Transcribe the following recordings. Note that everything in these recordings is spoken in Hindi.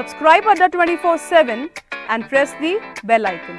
Subscribe Adda 24/7 and press the bell icon.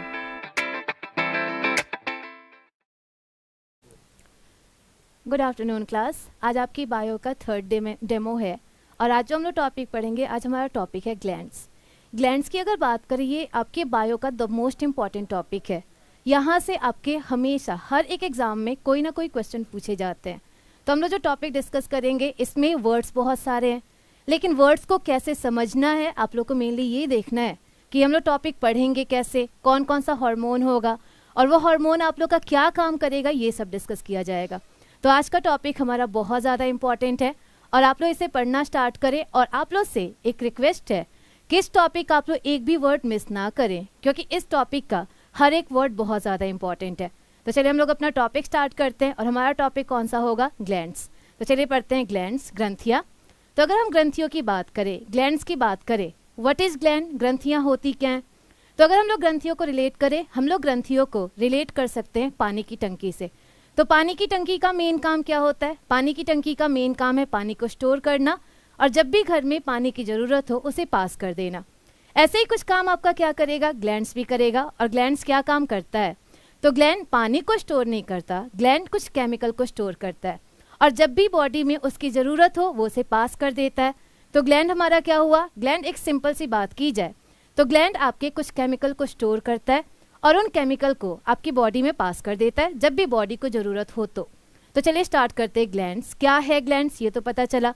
Good afternoon class. आज आपकी बायो का थर्ड डेमो है और आज जो हम लोग टॉपिक पढ़ेंगे, आज हमारा टॉपिक है ग्लैंड्स। ग्लैंड्स की अगर बात करें, ये आपके बायो का द मोस्ट इम्पॉर्टेंट टॉपिक है। यहाँ से आपके हमेशा हर एक एग्जाम में कोई ना कोई क्वेश्चन पूछे जाते हैं। तो हम लोग जो टॉपिक डिस्कस करेंगे, इसमें वर्ड्स बहुत सारे हैं, लेकिन वर्ड्स को कैसे समझना है आप लोग को मेनली ये देखना है कि हम लोग टॉपिक पढ़ेंगे कैसे, कौन कौन सा हार्मोन होगा और वो हार्मोन आप लोग का क्या काम करेगा, ये सब डिस्कस किया जाएगा। तो आज का टॉपिक हमारा बहुत ज़्यादा इंपॉर्टेंट है और आप लोग इसे पढ़ना स्टार्ट करें। और आप लोग से एक रिक्वेस्ट है कि इस टॉपिक का आप लोग एक भी वर्ड मिस ना करें, क्योंकि इस टॉपिक का हर एक वर्ड बहुत ज़्यादा इंपॉर्टेंट है। तो चलिए हम लोग अपना टॉपिक स्टार्ट करते हैं और हमारा टॉपिक कौन सा होगा? ग्लैंड्स। तो चलिए पढ़ते हैं ग्लैंड्स, ग्रंथियाँ। तो अगर हम ग्रंथियों की बात करें, ग्लैंड्स की बात करें, व्हाट इज़ ग्लैंड, ग्रंथियाँ होती क्या हैं? तो अगर हम लोग ग्रंथियों को रिलेट करें, हम लोग ग्रंथियों को रिलेट कर सकते हैं पानी की टंकी से। तो पानी की टंकी का मेन काम क्या होता है? पानी की टंकी का मेन काम है पानी को स्टोर करना और जब भी घर में पानी की ज़रूरत हो उसे पास कर देना। ऐसे ही कुछ काम आपका क्या करेगा? ग्लैंड्स भी करेगा। और ग्लैंड्स क्या काम करता है? तो ग्लैंड पानी को स्टोर नहीं करता, ग्लैंड कुछ केमिकल को स्टोर करता है और जब भी बॉडी में उसकी ज़रूरत हो वो उसे पास कर देता है। तो ग्लैंड हमारा क्या हुआ? ग्लैंड, एक सिंपल सी बात की जाए तो ग्लैंड आपके कुछ केमिकल को स्टोर करता है और उन केमिकल को आपकी बॉडी में पास कर देता है जब भी बॉडी को ज़रूरत हो तो चलिए स्टार्ट करते हैं। ग्लैंड्स क्या है? ग्लैंड्स ये तो पता चला,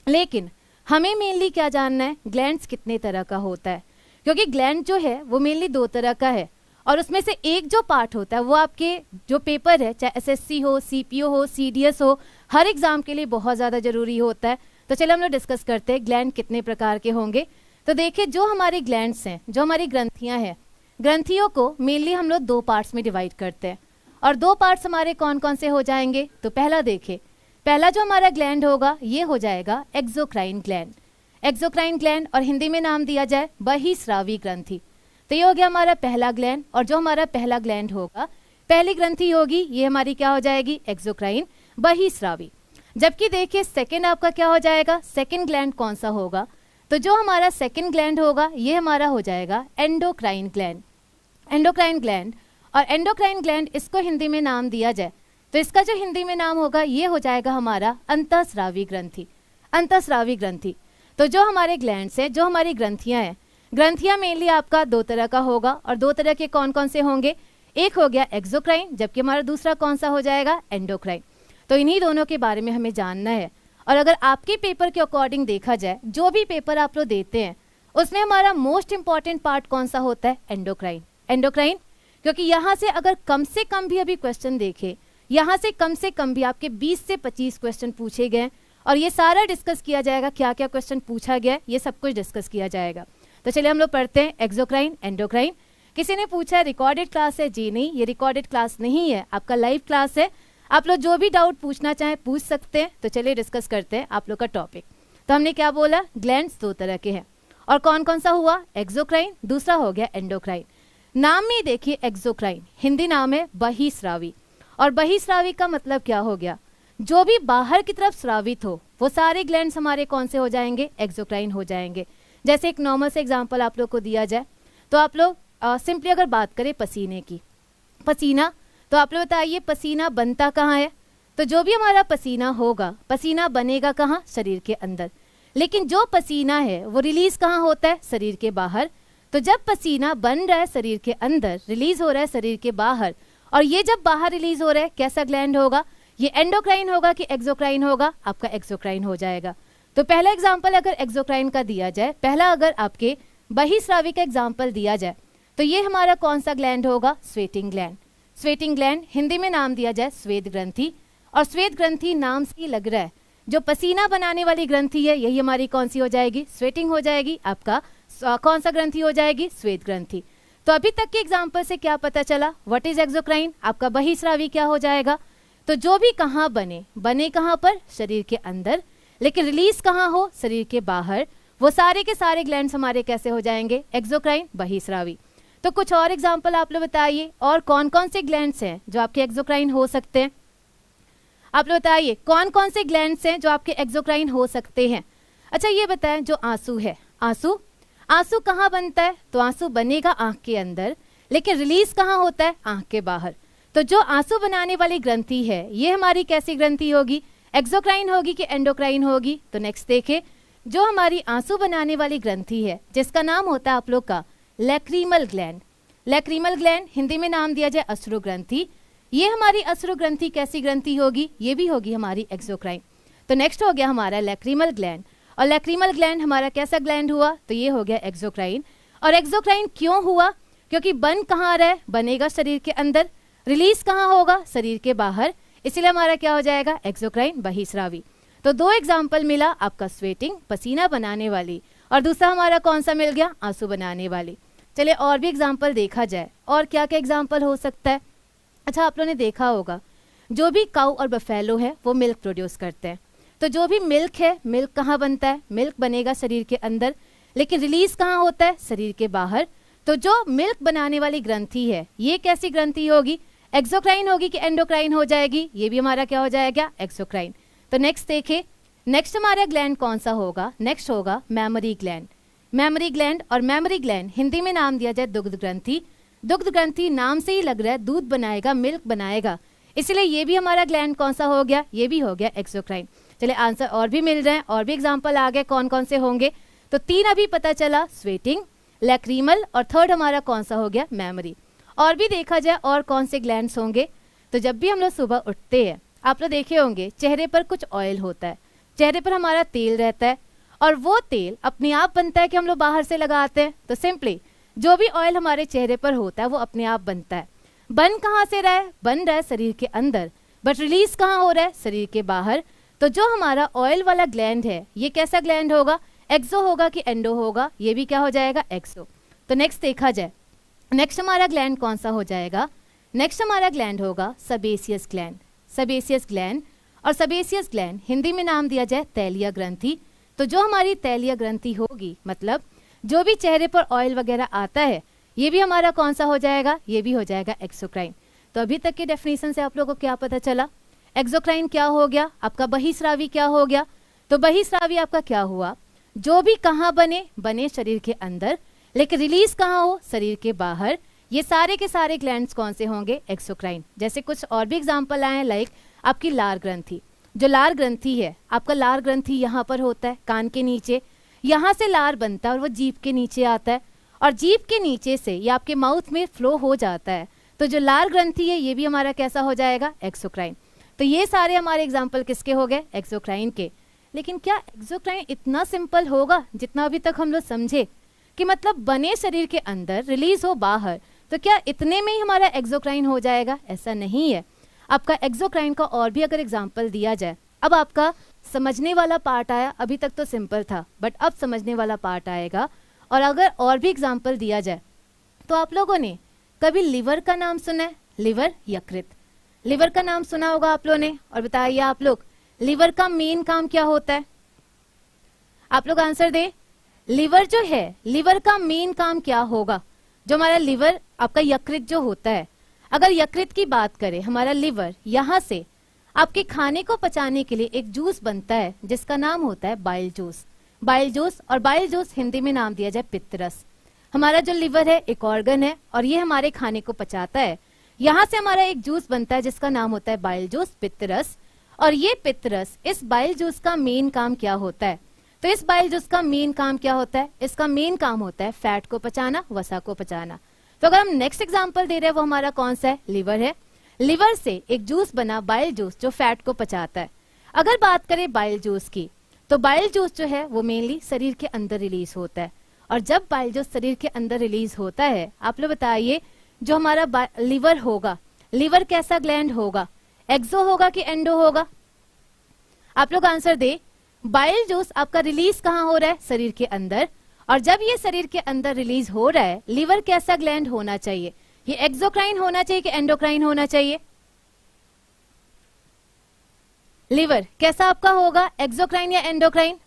लेकिन हमें मेनली क्या जानना है? ग्लैंड्स कितने तरह का होता है, क्योंकि ग्लैंड जो है वो मेनली दो तरह का है और उसमें से एक जो पार्ट होता है वो आपके जो पेपर है, चाहे एसएससी हो, सीपीओ हो, सीडीएस हो, हर एग्जाम के लिए बहुत ज़्यादा ज़रूरी होता है। तो चलिए हम लोग डिस्कस करते हैं ग्लैंड कितने प्रकार के होंगे। तो देखिए, जो हमारी ग्लैंड्स हैं, जो हमारी ग्रंथियाँ हैं, ग्रंथियों को मेनली हम लोग दो पार्ट्स में डिवाइड करते हैं और दो पार्ट्स हमारे कौन कौन से हो जाएंगे? तो पहला देखिए, पहला जो हमारा ग्लैंड होगा ये हो जाएगा एक्सोक्राइन ग्लैंड। एक्सोक्राइन ग्लैंड, और हिंदी में नाम दिया जाए बहिस्रावी ग्रंथि। तो ये हो गया हमारा पहला ग्लैंड। और जो हमारा पहला ग्लैंड होगा, पहली ग्रंथि होगी, ये हमारी क्या हो जाएगी? एक्सोक्राइन बहिस्रावी। जबकि देखिए सेकंड आपका क्या हो जाएगा? सेकंड ग्लैंड कौन सा होगा? तो जो हमारा सेकंड ग्लैंड होगा ये हमारा हो जाएगा एंडोक्राइन ग्लैंड। एंडोक्राइन ग्लैंड, और एंडोक्राइन ग्लैंड इसको हिंदी में नाम दिया जाए तो इसका जो हिंदी में नाम होगा ये हो जाएगा हमारा अंतःस्रावी ग्रंथि। अंतःस्रावी ग्रंथि। तो जो हमारे ग्लैंड्स हैं, जो हमारी ग्रंथियां हैं, ग्रंथियां मेनली आपका दो तरह का होगा और दो तरह के कौन कौन से होंगे? एक हो गया एक्सोक्राइन, जबकि हमारा दूसरा कौन सा हो जाएगा? एंडोक्राइन। तो इन्हीं दोनों के बारे में हमें जानना है। और अगर आपके पेपर के अकॉर्डिंग देखा जाए, जो भी पेपर आप लोग देते हैं उसमें हमारा मोस्ट इंपॉर्टेंट पार्ट कौन सा होता है? एंडोक्राइन। एंडोक्राइन, क्योंकि यहाँ से अगर कम से कम भी अभी क्वेश्चन देखे, यहाँ से कम भी आपके 20 से 25 क्वेश्चन पूछे गए और ये सारा डिस्कस किया जाएगा, क्या क्या क्वेश्चन पूछा गया ये सब कुछ डिस्कस किया जाएगा। तो चलिए हम लोग पढ़ते हैं एक्सोक्राइन, एंडोक्राइन। किसी ने पूछा है रिकॉर्डेड क्लास है? जी नहीं, ये रिकॉर्डेड क्लास नहीं है, आपका लाइव क्लास है। आप लोग जो भी डाउट पूछना चाहें पूछ सकते हैं। तो चलिए डिस्कस करते हैं आप लोग का टॉपिक। तो हमने क्या बोला? ग्लैंड्स दो तरह के हैं और कौन कौन सा हुआ? एक्सोक्राइन, दूसरा हो गया एंडोक्राइन। नाम में देखिए एक्सोक्राइन, हिंदी नाम है बहिस्रावी। और बहिस्रावी का मतलब क्या हो गया? जो भी बाहर की तरफ स्रावित हो वो सारे ग्लैंड्स हमारे कौन से हो जाएंगे? एक्सोक्राइन हो जाएंगे। जैसे एक नॉर्मल से एग्जांपल आप लोग को दिया जाए तो आप लोग सिंपली अगर बात करें पसीने की, पसीना, तो आप लोग बताइए पसीना बनता कहाँ है? तो जो भी हमारा पसीना होगा, पसीना बनेगा कहाँ? शरीर के अंदर। लेकिन जो पसीना है वो रिलीज कहाँ होता है? शरीर के बाहर। तो जब पसीना बन रहा है शरीर के अंदर, रिलीज हो रहा है शरीर के बाहर, और ये जब बाहर रिलीज हो रहा है कैसा ग्लैंड होगा? ये एंडोक्राइन होगा कि एक्सोक्राइन होगा? आपका एक्सोक्राइन हो जाएगा। तो पहला एग्जाम्पल अगर एक्सोक्राइन का दिया जाए, पहला अगर आपके बहिस्रावी का एग्जाम्पल दिया जाए तो ये हमारा कौन सा ग्लैंड होगा? Sweating gland. Sweating gland, Hindi में नाम दिया जाए श्वेत ग्रंथि। और श्वेत ग्रंथि नाम से ही लग रहा है जो पसीना बनाने वाली ग्रंथि है यही हमारी कौन सी हो जाएगी? स्वेटिंग हो जाएगी। आपका कौन सा ग्रंथि हो जाएगी? श्वेत ग्रंथि। तो अभी तक के एग्जाम्पल से क्या पता चला? What is exocrine? आपका बहिस्रावी क्या हो जाएगा? तो जो भी कहाँ बने, बने कहाँ पर? शरीर के अंदर, लेकिन रिलीज कहाँ हो? शरीर के बाहर, वो सारे के सारे ग्लैंड्स हमारे कैसे हो जाएंगे? एक्सोक्राइन बहिस्रावी। तो कुछ और एग्जाम्पल आप लोग बताइए, और कौन कौन से ग्लैंड्स हैं जो आपके एक्सोक्राइन हो सकते हैं? आप लोग बताइए कौन कौन से ग्लैंड्स हैं जो आपके एक्सोक्राइन हो सकते हैं। अच्छा ये बताएं, जो आंसू है, आंसू आंसू कहाँ बनता है? तो आंसू बनेगा आंख के अंदर, लेकिन रिलीज कहाँ होता है? आंख के बाहर। तो जो आंसू बनाने वाली ग्रंथि है ये हमारी कैसी ग्रंथि होगी? एक्सोक्राइन होगी कि एंडोक्राइन होगी? तो नेक्स्ट देखें, जो हमारी आंसू बनाने वाली ग्रंथि है जिसका नाम होता है आप लोग का lacrimal gland. Lacrimal gland Hindi में नाम दिया जाए अश्रु ग्रंथि। ये हमारी अश्रु ग्रंथि कैसी ग्रंथि होगी? ये भी होगी हमारी एक्सोक्राइन। तो नेक्स्ट हो गया हमारा लैक्रीमल ग्लैंड, और लैक्रीमल ग्लैंड हमारा कैसा ग्लैंड हुआ? तो ये हो गया एक्सोक्राइन। और एक्सोक्राइन क्यों हुआ? क्योंकि बन कहाँ रहे? बनेगा शरीर के अंदर, रिलीज कहाँ होगा? शरीर के बाहर, इसलिए हमारा क्या हो जाएगा? एक्सोक्राइन बहिस्रावी। तो दो एग्जाम्पल मिला आपका, स्वेटिंग पसीना बनाने वाली, और दूसरा हमारा कौन सा मिल गया? आंसू बनाने वाली। चलिए और भी एग्जाम्पल देखा जाए, और क्या क्या एग्जाम्पल हो सकता है? अच्छा, आप लोगों ने देखा होगा जो भी काऊ और बफेलो है वो मिल्क प्रोड्यूस करते हैं। तो जो भी मिल्क है, मिल्क कहाँ बनता है? मिल्क बनेगा शरीर के अंदर, लेकिन रिलीज कहाँ होता है? शरीर के बाहर। तो जो मिल्क बनाने वाली ग्रंथि है ये कैसी ग्रंथि होगी? एक्सोक्राइन होगी कि एंडोक्राइन हो जाएगी? ये भी हमारा क्या हो जाएगा? एक्सोक्राइन। तो नेक्स्ट देखें, नेक्स्ट हमारा ग्लैंड कौन सा होगा? नेक्स्ट होगा मैमरी ग्लैंड। मैमरी ग्लैंड, और मैमरी ग्लैंड हिंदी में नाम दिया जाए दुग्ध ग्रंथि। दुग्ध ग्रंथि नाम से ही लग रहा है दूध बनाएगा, मिल्क बनाएगा, इसलिए ये भी हमारा ग्लैंड कौन सा हो गया? ये भी हो गया एक्सोक्राइन। चलिए आंसर और भी मिल रहे हैं, और भी एग्जाम्पल आ गए, कौन कौन से होंगे? तो 3 अभी पता चला, स्वेटिंग, लैक्रीमल, और थर्ड हमारा कौन सा हो गया? मैमरी। और भी देखा जाए और कौन से ग्लैंड्स होंगे, तो जब भी हम लोग सुबह उठते हैं आप लोग देखे होंगे चेहरे पर कुछ ऑयल होता है, चेहरे पर हमारा तेल रहता है, और वो तेल अपने आप बनता है कि हम लोग बाहर से लगाते हैं? तो सिंपली जो भी ऑयल हमारे चेहरे पर होता है वो अपने आप बनता है। बन कहाँ से रहा है? बन रहा है शरीर के अंदर, बट रिलीज कहाँ हो रहा है? शरीर के बाहर। तो जो हमारा ऑयल वाला ग्लैंड है ये कैसा ग्लैंड होगा? एक्सो होगा कि एंडो होगा? ये भी क्या हो जाएगा? एक्सो। तो नेक्स्ट देखा जाए, नेक्स्ट हमारा ग्लैंड कौन सा हो जाएगा? नेक्स्ट हमारा ग्लैंड होगा सेबेसियस ग्लैंड। सेबेसियस ग्लैंड, और सेबेसियस ग्लैंड हिंदी में नाम दिया जाए तैलीय ग्रंथि। तो जो हमारी तैलीय ग्रंथि होगी, मतलब जो भी चेहरे पर ऑयल वगैरह आता है ये भी हमारा कौन सा हो जाएगा? ये भी हो जाएगा एक्सोक्राइन। तो अभी तक के डेफिनेशन से आप लोगों को क्या पता चला? एक्सोक्राइन क्या हो गया? आपका बहिस्रावी क्या हो गया? तो बहिस्रावी आपका क्या हुआ? जो भी कहाँ बने? बने शरीर के अंदर, लेकिन रिलीज कहाँ हो? शरीर के बाहर। ये सारे के सारे ग्लैंड्स कौन से होंगे? एक्सोक्राइन। जैसे कुछ और भी एग्जाम्पल आए हैं, लाइक आपकी लार ग्रंथि। जो लार ग्रंथि है, आपका लार ग्रंथि यहाँ पर होता है कान के नीचे, यहाँ से लार बनता है और वो जीभ के नीचे आता है, और जीभ के नीचे से ये आपके माउथ में फ्लो हो जाता है। तो जो लार ग्रंथि है ये भी हमारा कैसा हो जाएगा? एक्सोक्राइन। तो ये सारे हमारे एग्जाम्पल किसके हो गए? एक्सोक्राइन के। लेकिन क्या एक्सोक्राइन इतना सिंपल होगा जितना अभी तक हम लोग समझे कि मतलब बने शरीर के अंदर, रिलीज हो बाहर, तो क्या इतने में ही हमारा एक्सोक्राइन हो जाएगा? ऐसा नहीं है। आपका एक्सोक्राइन का और भी अगर एग्जाम्पल दिया जाए, अब आपका समझने वाला पार्ट आया, अभी तक तो सिंपल था बट अब समझने वाला पार्ट आएगा। और अगर और भी एग्जाम्पल दिया जाए तो आप लोगों ने कभी लिवर का नाम सुना है? लिवर, यकृत, लिवर का नाम सुना होगा आप लोगों ने। और बताइए आप लोग, लिवर का मेन काम क्या होता है? आप लोग आंसर दे। लिवर जो है, लिवर का मेन काम क्या होगा? जो हमारा लिवर, आपका यकृत जो होता है, अगर यकृत की बात करें, हमारा लिवर यहाँ से आपके खाने को पचाने के लिए एक जूस बनता है जिसका नाम होता है बाइल जूस। बाइल जूस, और बाइल जूस हिंदी में नाम दिया जाए पित्तरस। हमारा जो लिवर है एक ऑर्गन है और ये हमारे खाने को पचाता है। यहाँ से हमारा एक जूस बनता है जिसका नाम होता है बाइल जूस, पित्तरस। और ये पित्तरस, इस बाइल जूस का मेन काम क्या होता है? तो इस बाइल जूस का मेन काम क्या होता है? इसका मेन काम होता है फैट को पचाना, वसा को पचाना। तो अगर हम नेक्स्ट एग्जाम्पल दे रहे हैं वो हमारा कौन सा है? लिवर है। लिवर से एक जूस बना बाइल जूस जो फैट को पचाता है। अगर बात करें बाइल जूस की, तो बाइल जूस जो है वो मेनली शरीर के अंदर रिलीज होता है। और जब बाइल जूस शरीर के अंदर रिलीज होता है, आप लोग बताइए, जो हमारा लिवर होगा, लिवर कैसा ग्लैंड होगा? एक्सो होगा कि एंडो होगा? आप लोग आंसर दे। बाइल जूस आपका रिलीज कहाँ हो रहा है? शरीर के अंदर। और जब ये शरीर के अंदर रिलीज हो रहा है, लिवर कैसा ग्लैंड होना चाहिए? ये एक्सोक्राइन होना चाहिए कि एंडोक्राइन होना चाहिए? लिवर कैसा आपका होगा? एक्सोक्राइन या एंडोक्राइन?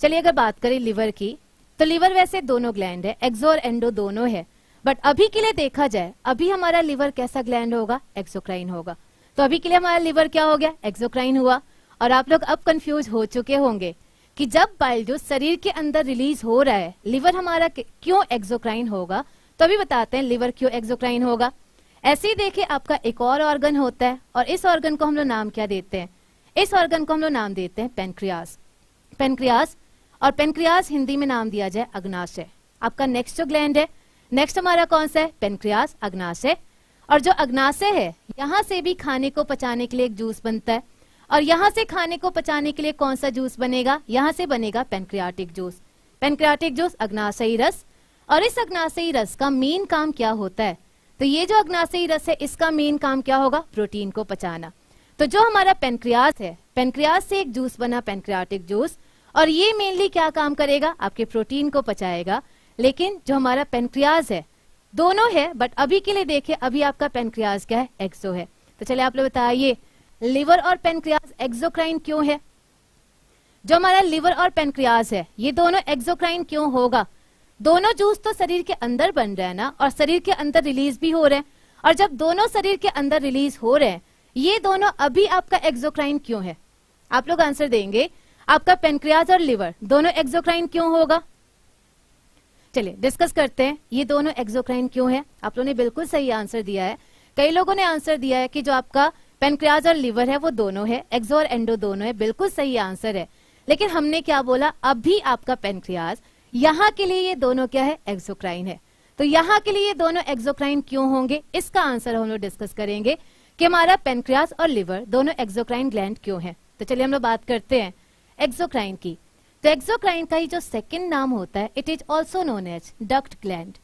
चलिए अगर बात करें लिवर की, तो लिवर वैसे दोनों ग्लैंड है, एक्सो और एंडो दोनों है, बट अभी के लिए देखा जाए, अभी हमारा लिवर कैसा ग्लैंड होगा? एक्सोक्राइन होगा। तो अभी के लिए हमारा लिवर क्या हो गया? एक्सोक्राइन हुआ। और आप लोग अब कंफ्यूज हो चुके होंगे कि जब बाइल जूस शरीर के अंदर रिलीज हो रहा है, लिवर हमारा क्यों एक्सोक्राइन होगा, तो अभी बताते हैं लिवर क्यों एक्सोक्राइन होगा। ऐसे ही देखिए आपका एक और ऑर्गन होता है और इस ऑर्गन को हम लोग नाम क्या देते हैं, इस ऑर्गन को हम लोग नाम देते हैं पेनक्रियास। पेनक्रियास, और पेनक्रियास हिंदी में नाम दिया जाए अग्नाशय। आपका नेक्स्ट जो ग्लैंड है, नेक्स्ट हमारा कौन सा है, पेनक्रियास, अग्नाशय। और जो अग्नाशय है यहाँ से भी खाने को पचाने के लिए एक जूस बनता है, और यहाँ से खाने को पचाने के लिए कौन सा जूस बनेगा, यहाँ से बनेगा पेनक्रियाटिक जूस। पेनक्रियाटिक जूस अग्नाशयी रस। और इस अग्नाशयी रस का मेन काम क्या होता है, तो ये जो अग्नाशयी रस है इसका मेन काम क्या होगा, प्रोटीन को पचाना। तो जो हमारा पेनक्रियास है, पेनक्रियास से एक जूस बना पेनक्रियाटिक जूस, और ये मेनली क्या काम करेगा, आपके प्रोटीन को पचाएगा। लेकिन जो हमारा पेनक्रियास है, दोनों है, बट अभी के लिए देखिए अभी आपका पेनक्रियास क्या है, एक्सो है। तो चलिए आप लोग बताइए लिवर और पेनक्रियास एक्सोक्राइन क्यों है। जो हमारा लिवर और पेनक्रियास है ये दोनों एक्सोक्राइन क्यों होगा, दोनों जूस तो शरीर के अंदर बन रहे हैं ना, और शरीर के अंदर रिलीज भी हो रहे हैं। और जब दोनों शरीर के अंदर रिलीज हो रहे हैं, ये दोनों अभी आपका एक्सोक्राइन क्यों है। आप लोग आंसर देंगे, आपका पेनक्रियास और लिवर दोनों एक्सोक्राइन क्यों होगा। चलिए डिस्कस करते हैं ये दोनों एक्सोक्राइन क्यों है। आप लोगों ने बिल्कुल सही आंसर दिया है। कई लोगों ने आंसर दिया है कि जो आपका पेनक्रियास और लिवर है वो दोनों है, एक्सो और एंडो दोनों है, बिल्कुल सही आंसर है। लेकिन हमने क्या बोला, अभी आपका पेनक्रियास, यहाँ के लिए ये दोनों क्या है, एक्सोक्राइन है। तो यहाँ के लिए ये दोनों एक्सोक्राइन क्यों होंगे, इसका आंसर हम लोग डिस्कस करेंगे कि हमारा पेनक्रियास और लिवर दोनों एक्सोक्राइन ग्लैंड क्यों है। तो चलिए हम लोग बात करते हैं एक्सोक्राइन की। तो एक्सोक्राइन का ही जो सेकंड नाम होता है, it is also known as duct gland.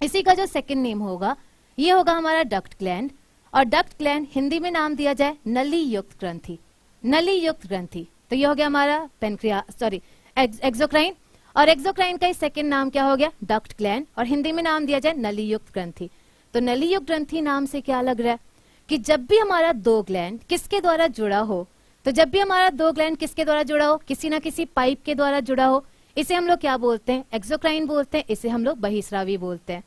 इसी का जो सेकंड नेम होगा ये होगा हमारा डक्ट ग्लैंड। और डक्ट ग्लैंड हिंदी में नाम दिया जाए नली युक्त ग्रंथि, नली युक्त ग्रंथि। तो ये हो गया हमारा पेनक्रियास, सॉरी एक्सोक्राइन। और एक्सोक्राइन का ही सेकंड नाम क्या हो गया, डक्ट ग्लैंड, और हिंदी में नाम दिया जाए नली युक्त ग्रंथि। तो नली युक्त ग्रंथि नाम से क्या लग रहा है कि जब भी हमारा दो ग्लैंड किसके द्वारा जुड़ा हो, तो जब भी हमारा दो ग्लैंड किसके द्वारा जुड़ा हो, किसी ना किसी पाइप के द्वारा जुड़ा हो, इसे हम लोग क्या बोलते हैं, एक्सोक्राइन बोलते हैं। इसे हम लोग बहिस्रावी बोलते हैं।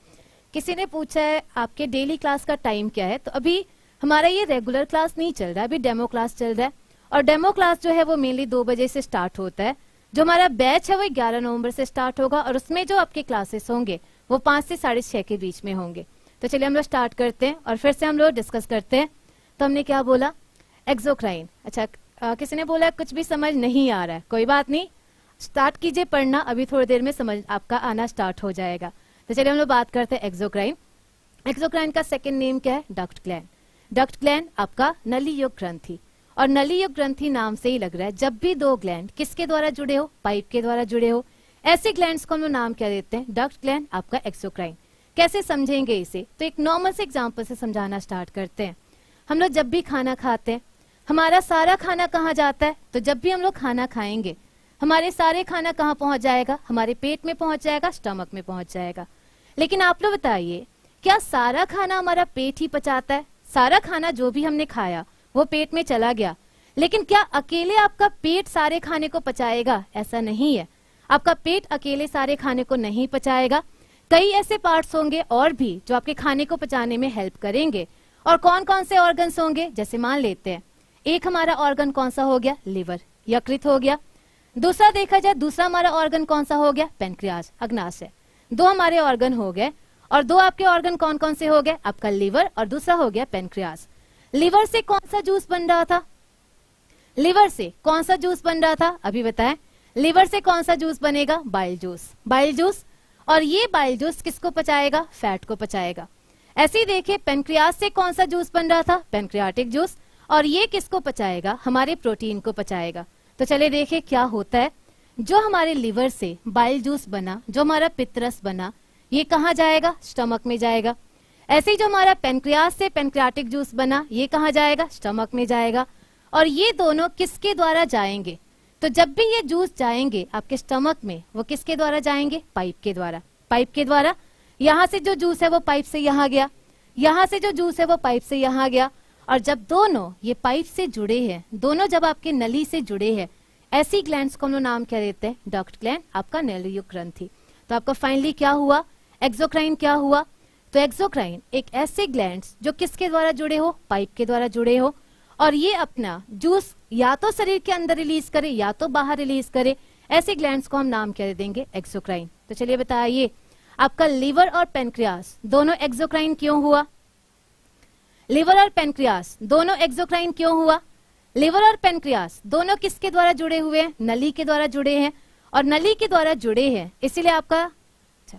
किसी ने पूछा है आपके डेली क्लास का टाइम क्या है, तो अभी हमारा ये रेगुलर क्लास नहीं चल रहा है, अभी डेमो क्लास चल रहा है। और डेमो क्लास जो है वो मेनली 2 बजे से स्टार्ट होता है। जो हमारा बैच है वो 11 नवंबर से स्टार्ट होगा, और उसमें जो आपके क्लासेस होंगे वो 5 से 6:30 के बीच में होंगे। तो चलिए हम लोग स्टार्ट करते हैं और फिर से हम लोग डिस्कस करते हैं। तो हमने क्या बोला, एक्सोक्राइन। अच्छा किसी ने बोला कुछ भी समझ नहीं आ रहा है, कोई बात नहीं, स्टार्ट कीजिए पढ़ना, अभी थोड़ी देर में समझ आपका आना स्टार्ट हो जाएगा। तो चलिए हम लोग बात करते हैं एक्सोक्राइन। एक्सोक्राइन का सेकंड नेम क्या है, डक्ट ग्लैंड। डक्ट ग्लैंड आपका नली युक्त ग्रंथि, और नली युक्त ग्रंथि नाम से ही लग रहा है जब भी दो ग्लैंड किसके द्वारा जुड़े हो, पाइप के द्वारा जुड़े हो, ऐसे ग्लैंड्स को हम लोग नाम क्या देते हैं, डक्ट ग्लैंड आपका एक्सोक्राइन। कैसे समझेंगे इसे, तो एक नॉर्मल से एग्जांपल से समझाना स्टार्ट करते हैं। हम लोग जब भी खाना खाते हैं, हमारा सारा खाना कहाँ जाता है, तो जब भी हम लोग खाना खाएंगे हमारे सारे खाना कहाँ पहुंच जाएगा, हमारे पेट में पहुंच जाएगा, स्टमक में पहुंच जाएगा। लेकिन आप लोग बताइए क्या सारा खाना हमारा पेट ही पचाता है, सारा खाना जो भी हमने खाया वो पेट में चला गया, लेकिन क्या अकेले आपका पेट सारे खाने को पचाएगा, ऐसा नहीं है। आपका पेट अकेले सारे खाने को नहीं पचाएगा, कई ऐसे पार्ट्स होंगे और भी जो आपके खाने को पचाने में हेल्प करेंगे। और कौन कौन से ऑर्गन्स होंगे, जैसे मान लेते हैं एक हमारा ऑर्गन कौन सा हो गया, लिवर, यकृत हो गया। दूसरा देखा जाए, दूसरा हमारा ऑर्गन कौन सा हो गया, पेनक्रियास, अग्नाशय। 2 हमारे ऑर्गन हो गए, और 2 आपके ऑर्गन कौन कौन से हो गए, आपका लिवर और दूसरा हो गया पेनक्रियास। लिवर से कौन सा जूस बन रहा था, लिवर से कौन सा जूस बन रहा था, अभी बताएं। लिवर से कौन सा जूस बनेगा, बाइल जूस, बाइल जूस। और ये बाइल जूस किसको पचाएगा, फैट को पचाएगा। ऐसे ही देखिए पेनक्रियास से कौन सा जूस बन रहा था, पेनक्रियाटिक जूस, और ये किसको पचाएगा, हमारे प्रोटीन को पचाएगा। तो चलिए देखिए क्या होता है, जो हमारे लिवर से बाइल जूस बना, जो हमारा पित्तरस बना, ये कहाँ जाएगा, स्टमक में जाएगा। ऐसे ही जो हमारा पेनक्रियास से पेनक्रियाटिक जूस बना, ये कहाँ जाएगा, स्टमक में जाएगा। और ये दोनों किसके द्वारा जाएंगे, तो जब भी ये जूस जाएंगे आपके स्टमक में, वो किसके द्वारा जाएंगे, पाइप के द्वारा, पाइप के द्वारा। यहाँ से जो जूस है वो पाइप से यहाँ गया, यहाँ से जो जूस है वो पाइप से यहाँ गया। और जब दोनों ये पाइप से जुड़े हैं, दोनों जब आपके नली से जुड़े हैं, ऐसी ग्लैंड्स को हम लोग नाम क्या देते हैं, डक्ट ग्लैंड, आपका नली युक्त ग्रंथि। तो आपका फाइनली क्या हुआ, एक्सोक्राइन क्या हुआ। तो एक्सोक्राइन एक ऐसे ग्लैंड्स जो किसके द्वारा जुड़े हो, पाइप के द्वारा जुड़े हो, और ये अपना जूस या तो शरीर के अंदर रिलीज करे या तो बाहर रिलीज करे, ऐसे ग्लैंड्स को हम नाम क्या दे देंगे, एक्सोक्राइन। तो चलिए बताइए, आपका लीवर और पेनक्रियास दोनों एक्सोक्राइन क्यों हुआ? लीवर और पेनक्रियास दोनों एक्सोक्राइन क्यों हुआ? लीवर और पेनक्रियास दोनों किसके द्वारा जुड़े हुए हैं? नली के द्वारा जुड़े हैं, और नली के द्वारा जुड़े हैं इसीलिए आपका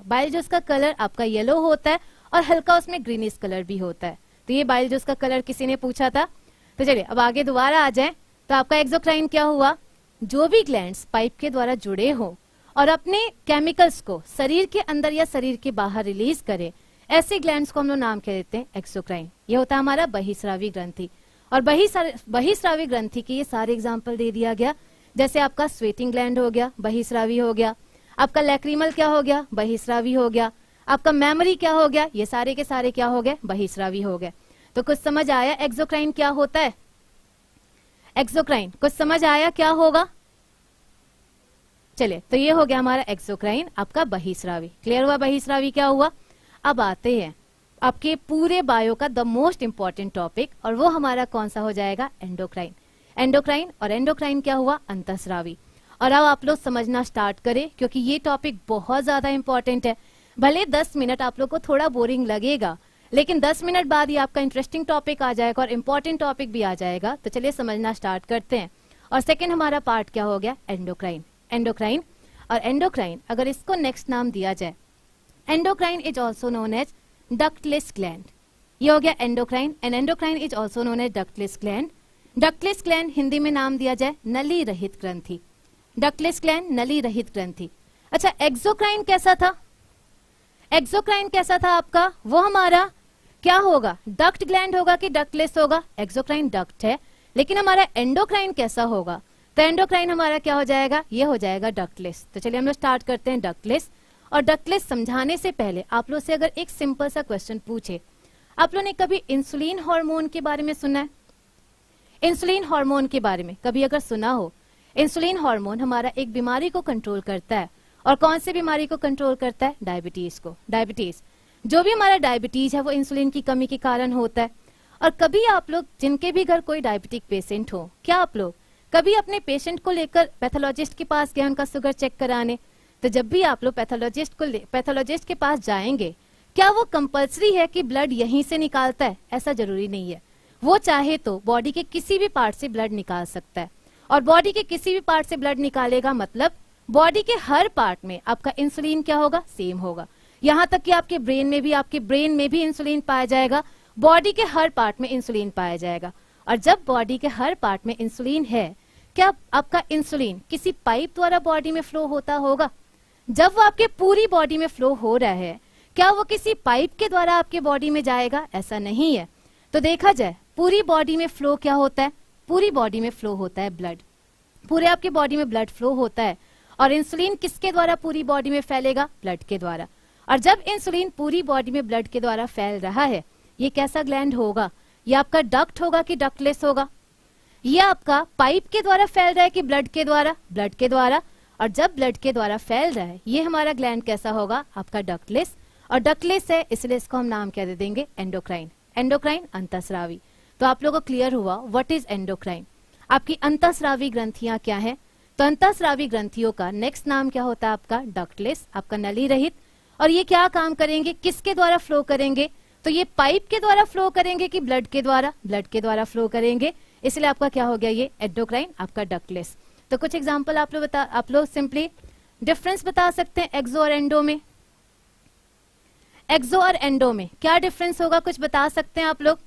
बाइल जूस का कलर आपका येलो होता है और हल्का उसमें ग्रीनिश कलर भी होता है। तो ये बाइल जूस का कलर किसी ने पूछा था। तो चलिए अब आगे दोबारा आ जाए। तो आपका एक्सोक्राइन क्या हुआ? जो भी ग्लैंड्स पाइप के द्वारा जुड़े हो और अपने केमिकल्स को शरीर के अंदर या शरीर के बाहर रिलीज करे, ऐसे ग्लैंड्स को हम लोग नाम क्या देते हैं, एक्सोक्राइन। ये होता है हमारा बहिस्रावी ग्रंथि। और बहिस्रावी ग्रंथि के ये सारे एग्जाम्पल दे दिया गया, जैसे आपका स्वेटिंग ग्लैंड हो गया, बहिस्रावी हो गया, आपका लैक्रिमल क्या हो गया, बहिस्रावी हो गया, आपका मेमोरी क्या हो गया, ये सारे के सारे क्या हो गए, बहिस्रावी हो गए। तो कुछ समझ आया एक्सोक्राइन क्या होता है? एक्सोक्राइन कुछ समझ आया क्या होगा? चलिए, तो ये हो गया हमारा एक्सोक्राइन, आपका बहिस्रावी। क्लियर हुआ बहिस्रावी क्या हुआ? अब आते हैं आपके पूरे बायो का द मोस्ट इंपॉर्टेंट टॉपिक, और वो हमारा कौन सा हो जाएगा, एंडोक्राइन। एंडोक्राइन, और एंडोक्राइन क्या हुआ, अंतःस्रावी। और अब आप लोग समझना स्टार्ट करें, क्योंकि ये टॉपिक बहुत ज्यादा इंपॉर्टेंट है। भले 10 मिनट आप लोग को थोड़ा बोरिंग लगेगा, लेकिन 10 मिनट बाद ही आपका इंटरेस्टिंग टॉपिक आ जाएगा और इंपॉर्टेंट टॉपिक भी आ जाएगा। तो चलिए समझना स्टार्ट करते हैं। और सेकेंड हमारा पार्ट क्या हो गया, एंडोक्राइन। एंडोक्राइन, और एंडोक्राइन अगर इसको नेक्स्ट नाम दिया जाए, endocrine is also known as ductless gland. ये हो गया endocrine, and endocrine is also known as ductless gland. Ductless gland Hindi में नाम दिया जाए नली रहित ग्रंथि। डक्टलेस ग्लैंड, नली रहित ग्रंथि। अच्छा, एक्सोक्राइन कैसा था? एक्सोक्राइन कैसा था आपका? वो हमारा क्या होगा, डक्ट ग्लैंड होगा कि डक्टलेस होगा? एक्सोक्राइन डक्ट है, लेकिन हमारा एंडोक्राइन कैसा होगा? तो एंडोक्राइन हमारा क्या हो जाएगा, ये हो जाएगा डक्टलेस। तो चलिए हम लोग स्टार्ट करते हैं डक्टलेस। और डक्टलेस समझाने से पहले आप लोग से अगर एक सिंपल सा क्वेश्चन पूछे, आप लोग ने कभी इंसुलिन हार्मोन के बारे में सुना है? इंसुलिन हार्मोन के बारे में कभी अगर सुना हो, इंसुलिन हार्मोन हमारा एक बीमारी को कंट्रोल करता है। और कौन सी बीमारी को कंट्रोल करता है, डायबिटीज को। डायबिटीज, जो भी हमारा डायबिटीज है वो इंसुलिन की कमी के कारण होता है। और कभी आप लोग जिनके भी घर कोई डायबिटिक पेशेंट हो, क्या आप लोग कभी अपने पेशेंट को लेकर पैथोलॉजिस्ट के पास गए उनका शुगर चेक कराने? तो जब भी आप लोग पैथोलॉजिस्ट के पास जाएंगे, क्या वो कंपल्सरी है कि ब्लड यहीं से निकालता है? ऐसा जरूरी नहीं है। वो चाहे तो बॉडी के किसी भी पार्ट से ब्लड निकाल सकता है, और बॉडी के किसी भी पार्ट से ब्लड निकालेगा मतलब बॉडी के हर पार्ट में आपका इंसुलिन क्या होगा, सेम होगा। यहाँ तक कि आपके ब्रेन में भी इंसुलिन पाया जाएगा, बॉडी के हर पार्ट में इंसुलिन पाया जाएगा। और जब बॉडी के हर पार्ट में इंसुलिन है, क्या आपका इंसुलिन किसी पाइप द्वारा बॉडी में फ्लो होता होगा? जब वो आपके पूरी बॉडी में फ्लो हो रहा है, क्या वो किसी पाइप के द्वारा आपके बॉडी में जाएगा? ऐसा नहीं है। तो देखा जाए पूरी बॉडी में फ्लो क्या होता है, पूरी बॉडी में फ्लो होता है ब्लड। पूरे आपके बॉडी में ब्लड फ्लो होता है, और इंसुलिन किसके द्वारा पूरी बॉडी में फैलेगा, ब्लड के द्वारा। और जब इंसुलिन पूरी बॉडी में ब्लड के द्वारा फैल रहा है, ये कैसा ग्लैंड होगा, ये आपका डक्ट होगा कि डक्टलेस होगा? ये आपका पाइप के द्वारा फैल रहा है कि ब्लड के द्वारा, ब्लड के द्वारा। और जब ब्लड के द्वारा फैल रहा है, ये हमारा ग्लैंड कैसा होगा, आपका डक्टलेस। और डक्टलेस है इसलिए इसको हम नाम क्या दे देंगे, एंडोक्राइन। एंडोक्राइन अंतःस्रावी। तो आप लोगों को क्लियर हुआ व्हाट इज एंडोक्राइन। आपकी अंतःस्रावी ग्रंथियां क्या है? तो अंतःस्रावी ग्रंथियों का नेक्स्ट नाम क्या होता है आपका, डक्टलेस, आपका नली रहित। और ये क्या काम करेंगे, किसके द्वारा फ्लो करेंगे? तो ये पाइप के द्वारा फ्लो करेंगे कि ब्लड के द्वारा, ब्लड के द्वारा फ्लो करेंगे। इसलिए आपका क्या हो गया, ये एंडोक्राइन, आपका डक्टलेस। तो कुछ एग्जांपल आप लोग सिंपली डिफरेंस बता सकते हैं एक्सो और एंडो में। एक्सो और एंडो में क्या डिफरेंस होगा, कुछ बता सकते हैं आप लोग?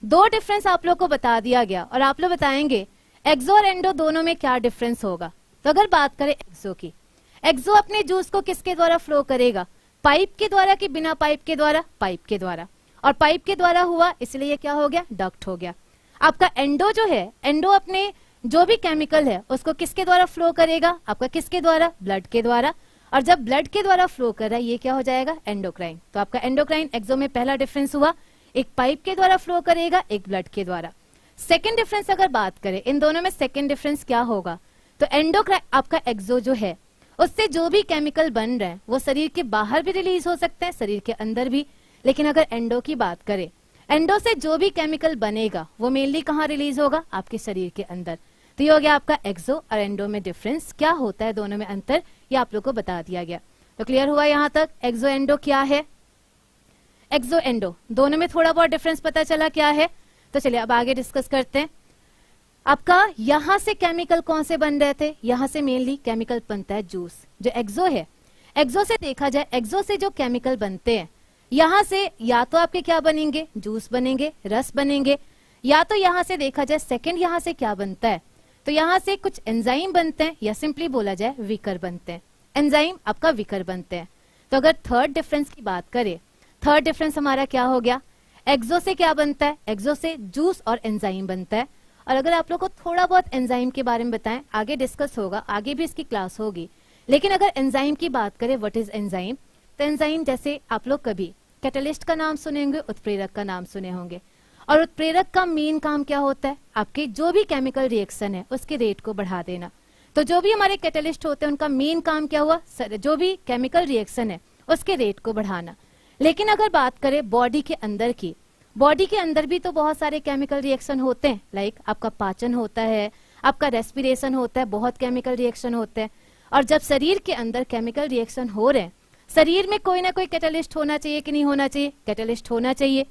2 डिफरेंस आप लोग को बता दिया गया, और आप लोग बताएंगे एक्सो और एंडो दोनों में क्या डिफरेंस होगा। तो अगर बात करें एक्सो की, एक्सो अपने जूस को किसके द्वारा फ्लो करेगा, पाइप के द्वारा कि बिना पाइप के द्वारा, पाइप के द्वारा। और पाइप के द्वारा हुआ इसलिए ये क्या हो गया, डक्ट हो गया। आपका एंडो जो है, एंडो अपने जो भी केमिकल है उसको किसके द्वारा फ्लो करेगा, आपका किसके द्वारा, ब्लड के द्वारा। और जब ब्लड के द्वारा फ्लो कर रहा है, ये क्या हो जाएगा, एंडोक्राइन। तो आपका एंडोक्राइन एक्सो में पहला डिफरेंस हुआ, एक पाइप के द्वारा फ्लो करेगा, एक ब्लड के द्वारा। सेकेंड डिफरेंस अगर बात करें इन दोनों में, सेकेंड डिफरेंस क्या होगा, तो एंडोक्राइन आपका एक्सो जो है उससे जो भी केमिकल बन रहे हैं वो शरीर के बाहर भी रिलीज हो सकते हैं, शरीर के अंदर भी। लेकिन अगर एंडो की बात करें, एंडो से जो भी केमिकल बनेगा वो मेनली कहाँ रिलीज होगा, आपके शरीर के अंदर। तो ये हो गया आपका एक्सो और एंडो में डिफरेंस, क्या होता है दोनों में अंतर, ये आप लोग को बता दिया गया। तो क्लियर हुआ यहाँ तक एक्सो एंडो क्या है। एक्सो एंडो दोनों में थोड़ा बहुत डिफरेंस पता चला क्या है। तो चलिए अब आगे डिस्कस करते हैं। आपका यहां से केमिकल कौन से बन रहे थे, यहां से मेनली केमिकल बनता है जूस। जो एक्सो है, एक्सो से देखा जाए, एक्सो से जो केमिकल बनते हैं यहां से या तो आपके क्या बनेंगे, जूस बनेंगे, रस बनेंगे, या तो यहां से देखा जाए सेकंड यहां से क्या बनता है, तो यहां से कुछ एंजाइम बनते हैं, या सिंपली बोला जाए विकर बनते हैं। एंजाइम आपका विकर बनते हैं। तो अगर थर्ड डिफरेंस की बात करें, थर्ड डिफरेंस हमारा क्या हो गया, एक्सो से क्या बनता है, एक्सो से जूस और एंजाइम बनता है। और अगर आप लोग को थोड़ा बहुत एंजाइम के बारे में बताएं, आगे डिस्कस होगा, आगे भी इसकी क्लास होगी, लेकिन अगर एंजाइम की बात करें, व्हाट इज एंजाइम, तो एंजाइम जैसे आप लोग कभी कैटलिस्ट का नाम सुने होंगे, उत्प्रेरक का नाम सुने होंगे, और उत्प्रेरक का मेन काम क्या होता है, आपके जो भी केमिकल रिएक्शन है उसके रेट को बढ़ा देना। तो जो भी हमारे कैटलिस्ट होते हैं उनका मेन काम क्या हुआ, जो भी केमिकल रिएक्शन है उसके रेट को बढ़ाना। लेकिन अगर बात करें बॉडी के अंदर की, बॉडी के अंदर भी तो बहुत सारे केमिकल रिएक्शन होते हैं, लाइक आपका पाचन होता है, आपका रेस्पिरेशन होता है, बहुत केमिकल रिएक्शन होते हैं। और जब शरीर के अंदर केमिकल रिएक्शन हो रहे हैं, शरीर में कोई ना कोई कैटलिस्ट होना चाहिए कि नहीं होना चाहिए, कैटलिस्ट होना चाहिए।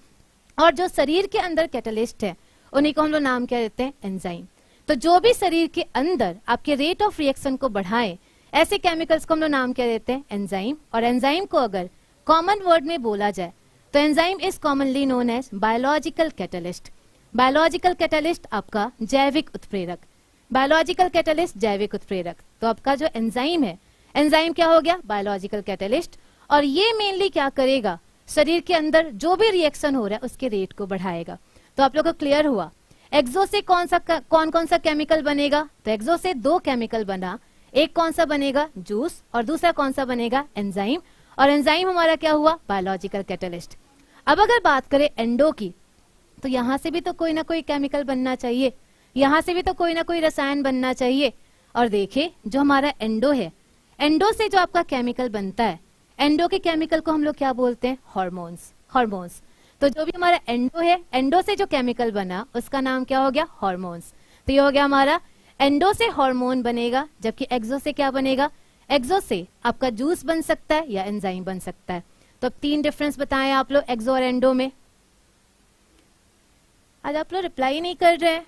और जो शरीर के अंदर कैटलिस्ट है उन्हीं को हम लोग नाम क्या देते हैं, एंजाइम। तो जो भी शरीर के अंदर आपके रेट ऑफ रिएक्शन को बढ़ाए, ऐसे केमिकल्स को हम लोग नाम क्या देते हैं, एंजाइम। और एंजाइम को अगर कॉमन वर्ड में बोला जाए तो enzyme is commonly known as biological catalyst. Biological catalyst आपका जैविक उत्प्रेरक, बायोलॉजिकल कैटलिस्ट जैविक उत्प्रेरक। तो आपका जो एंजाइम है, एंजाइम क्या हो गया, बायोलॉजिकल कैटलिस्ट। और ये मेनली क्या करेगा, शरीर के अंदर जो भी रिएक्शन हो रहा है उसके रेट को बढ़ाएगा। तो आप लोग को क्लियर हुआ एक्सो से कौन कौन सा केमिकल बनेगा, तो एक्सो से दो केमिकल बना, एक कौन सा बनेगा, जूस, और दूसरा कौन सा बनेगा, एंजाइम। और एंजाइम हमारा क्या हुआ, बायोलॉजिकल कैटलिस्ट। अब अगर बात करें एंडो की, तो यहां से भी तो कोई ना कोई केमिकल बनना चाहिए, यहां से भी तो कोई ना कोई रसायन बनना चाहिए। और देखिए जो हमारा एंडो है, एंडो से जो आपका केमिकल बनता है, एंडो के केमिकल को हम लोग क्या बोलते हैं, हार्मोन्स। हार्मोन्स, तो जो भी हमारा एंडो है, एंडो से जो केमिकल बना उसका नाम क्या हो गया, हार्मोन्स। तो ये हो गया हमारा एंडो से हार्मोन बनेगा, जबकि एक्सो से क्या बनेगा, एक्सो से आपका जूस बन सकता है या एंजाइम बन सकता है। तो अब तीन डिफरेंस बताएं आप लोग एक्सो और एंडो में। आज आप लोग रिप्लाई नहीं कर रहे हैं,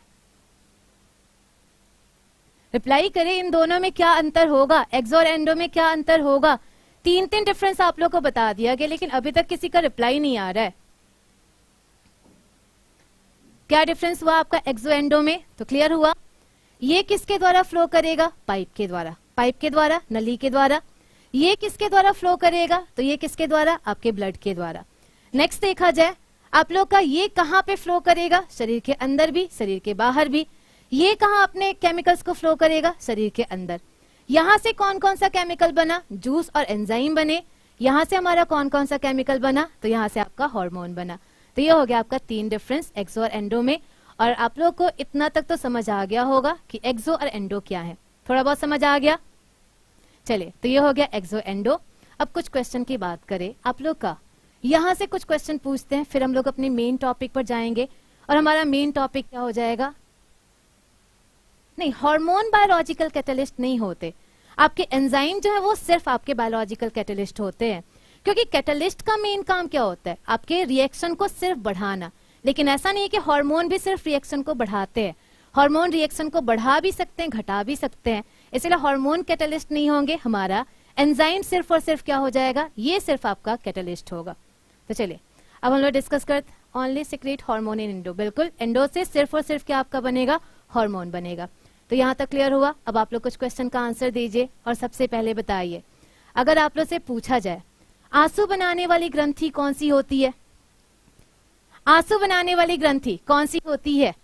रिप्लाई करें, इन दोनों में क्या अंतर होगा, एक्सो और एंडो में क्या अंतर होगा। तीन तीन डिफरेंस आप लोग को बता दिया गया, लेकिन अभी तक किसी का रिप्लाई नहीं आ रहा है। क्या डिफरेंस हुआ आपका एक्सो एंडो में, तो क्लियर हुआ। ये किसके द्वारा फ्लो करेगा, पाइप के द्वारा, पाइप के द्वारा, नली के द्वारा। ये किसके द्वारा फ्लो करेगा, तो ये किसके द्वारा, आपके ब्लड के द्वारा। नेक्स्ट देखा जाए आप लोग का, ये कहाँ पे फ्लो करेगा, शरीर के अंदर भी, शरीर के बाहर भी। ये कहाँ अपने केमिकल्स को फ्लो करेगा, शरीर के अंदर। यहां से कौन कौन सा केमिकल बना, जूस और एंजाइम बने। यहां से हमारा कौन कौन सा केमिकल बना, तो यहां से आपका हार्मोन बना। तो ये हो गया आपका तीन डिफरेंस एक्सो और एंडो में। और आप लोग को इतना तक तो समझ आ गया होगा कि एक्सो और एंडो क्या है, थोड़ा बहुत समझ आ गया। चलिए, तो ये हो गया एक्सो एंडो। अब कुछ क्वेश्चन की बात करें आप लोग का, यहां से कुछ क्वेश्चन पूछते हैं, फिर हम लोग अपने मेन टॉपिक पर जाएंगे। और हमारा मेन टॉपिक क्या हो जाएगा, नहीं, हार्मोन बायोलॉजिकल कैटलिस्ट नहीं होते, आपके एंजाइम जो है वो सिर्फ आपके बायोलॉजिकल कैटलिस्ट होते हैं। क्योंकि कैटलिस्ट का मेन काम क्या होता है, आपके रिएक्शन को सिर्फ बढ़ाना। लेकिन ऐसा नहीं है कि हार्मोन भी सिर्फ रिएक्शन को बढ़ाते हैं, हार्मोन रिएक्शन को बढ़ा भी सकते हैं, घटा भी सकते हैं। इसलिए हार्मोन कैटलिस्ट नहीं होंगे, हमारा एंजाइम सिर्फ और सिर्फ क्या हो जाएगा, ये सिर्फ आपका कैटलिस्ट होगा। तो चलिए अब हम लोग डिस्कस करते, ओनली सीक्रेट हार्मोन इन एंडो। बिल्कुल, एंडो से सिर्फ और सिर्फ क्या आपका बनेगा, हार्मोन बनेगा। तो यहाँ तक क्लियर हुआ। अब आप लोग कुछ क्वेश्चन का आंसर दीजिए। और सबसे पहले बताइए, अगर आप लोग से पूछा जाए आंसू बनाने वाली ग्रंथि कौन सी होती है, आंसू बनाने वाली ग्रंथि कौन सी होती है,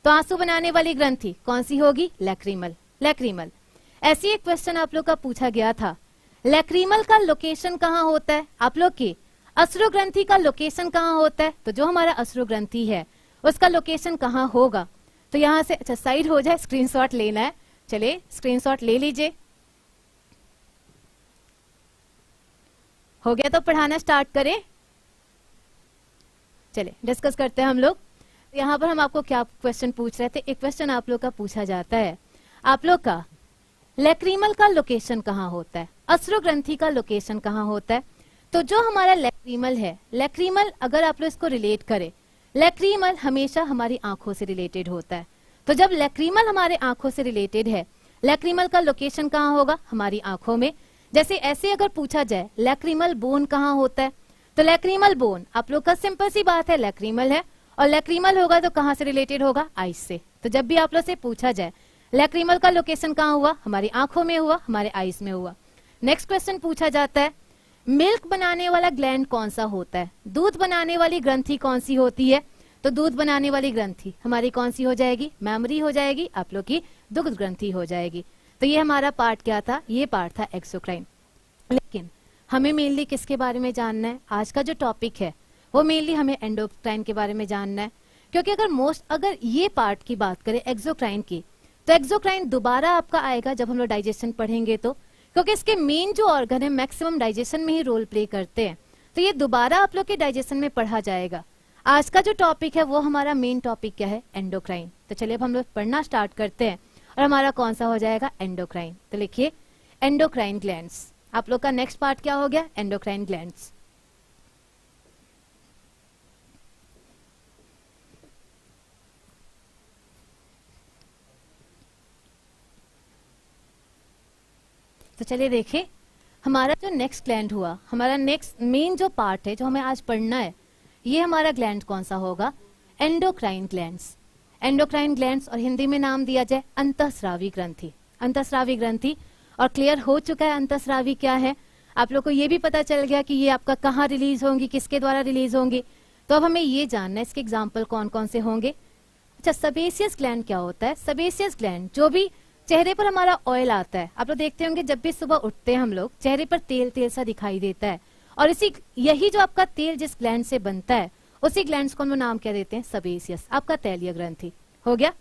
तो आंसू बनाने वाली ग्रंथि कौन सी होगी, लैक्रिमल। लैक्रिमल, ऐसी एक क्वेश्चन आप लोग का पूछा गया था, लैक्रिमल का लोकेशन कहाँ होता है, आप लोग की अश्रु ग्रंथि का लोकेशन कहाँ होता है, तो जो हमारा अश्रु ग्रंथि है उसका लोकेशन कहाँ होगा। तो यहां से अच्छा साइड हो जाए, स्क्रीनशॉट लेना है, चलिए स्क्रीनशॉट ले लीजिए। हो गया तो पढ़ाना स्टार्ट करें। चलिए डिस्कस करते हैं हम लोग। यहाँ पर हम आपको क्या क्वेश्चन पूछ रहे थे, एक क्वेश्चन आप लोग का पूछा जाता है आप लोग का लैक्रीमल का लोकेशन कहाँ होता है, अश्रु ग्रंथि का लोकेशन कहाँ होता है। तो जो हमारा लैक्रीमल है, लैक्रीमल अगर आप लोग इसको रिलेट करें, लैक्रीमल हमेशा हमारी आंखों से रिलेटेड होता है। तो जब लैक्रीमल हमारे आंखों से रिलेटेड है, लैक्रीमल का लोकेशन कहाँ होगा, हमारी आंखों में। जैसे ऐसे अगर पूछा जाए लैक्रीमल बोन कहाँ होता है, तो लैक्रीमल बोन आप लोग का सिंपल सी बात है, लैक्रीमल है, और लैक्रीमल होगा तो कहाँ से रिलेटेड होगा, आइज से। तो जब भी आप लोग से पूछा जाए लैक्रीमल का लोकेशन कहाँ हुआ, हमारी आंखों में हुआ, हमारे आइज में हुआ। नेक्स्ट क्वेश्चन पूछा जाता है मिल्क बनाने वाला ग्लैंड कौन सा होता है, दूध बनाने वाली ग्रंथि कौन सी होती है। तो दूध बनाने वाली ग्रंथि हमारी कौन सी हो जाएगी, मेमोरी हो जाएगी, आप लोग की दुग्ध ग्रंथि हो जाएगी। तो ये हमारा पार्ट क्या था, ये पार्ट था एक्सोक्राइन। लेकिन हमें मेनली किसके बारे में जानना है, आज का जो टॉपिक है वो मेनली हमें एंडोक्राइन के बारे में जानना है। क्योंकि अगर ये पार्ट की बात करें एक्सोक्राइन की, तो एक्सोक्राइन दोबारा आपका आएगा जब हम लोग डाइजेशन पढ़ेंगे तो, क्योंकि इसके मेन जो ऑर्गन है मैक्सिमम डाइजेशन में ही रोल प्ले करते हैं, तो ये दोबारा आप लोग के डाइजेशन में पढ़ा जाएगा। आज का जो टॉपिक है वो हमारा मेन टॉपिक क्या है, एंडोक्राइन। तो चलिए अब हम लोग पढ़ना स्टार्ट करते हैं, और हमारा कौन सा हो जाएगा, एंडोक्राइन। तो लिखिए एंडोक्राइन ग्लैंड्स। आप लोग का नेक्स्ट पार्ट क्या हो गया, एंडोक्राइन ग्लैंड्स। तो चलिए देखिए हमारा जो नेक्स्ट ग्लैंड हुआ, हमारा नेक्स्ट मेन जो पार्ट है जो हमें आज पढ़ना है, ये हमारा ग्लैंड कौन सा होगा, एंडोक्राइन ग्लैंड्स। एंडोक्राइन ग्लैंड्स और हिंदी में नाम दिया जाए अंतःस्रावी ग्रंथि। अंतःस्रावी ग्रंथि, और क्लियर हो चुका है अंतःस्रावी क्या है, आप लोग को ये भी पता चल गया कि ये आपका कहाँ रिलीज होंगी, किसके द्वारा रिलीज होंगी। तो अब हमें ये जानना है इसके एग्जाम्पल कौन कौन से होंगे। अच्छा, सेबेसियस ग्लैंड क्या होता है, सेबेसियस ग्लैंड जो भी चेहरे पर हमारा ऑयल आता है, आप लोग देखते होंगे जब भी सुबह उठते हैं हम लोग चेहरे पर तेल तेल सा दिखाई देता है, और यही जो आपका तेल जिस ग्लैंड से बनता है उसी ग्लैंड्स को हम नाम क्या देते हैं, सेबेसियस, आपका तैलीय ग्रंथि हो गया।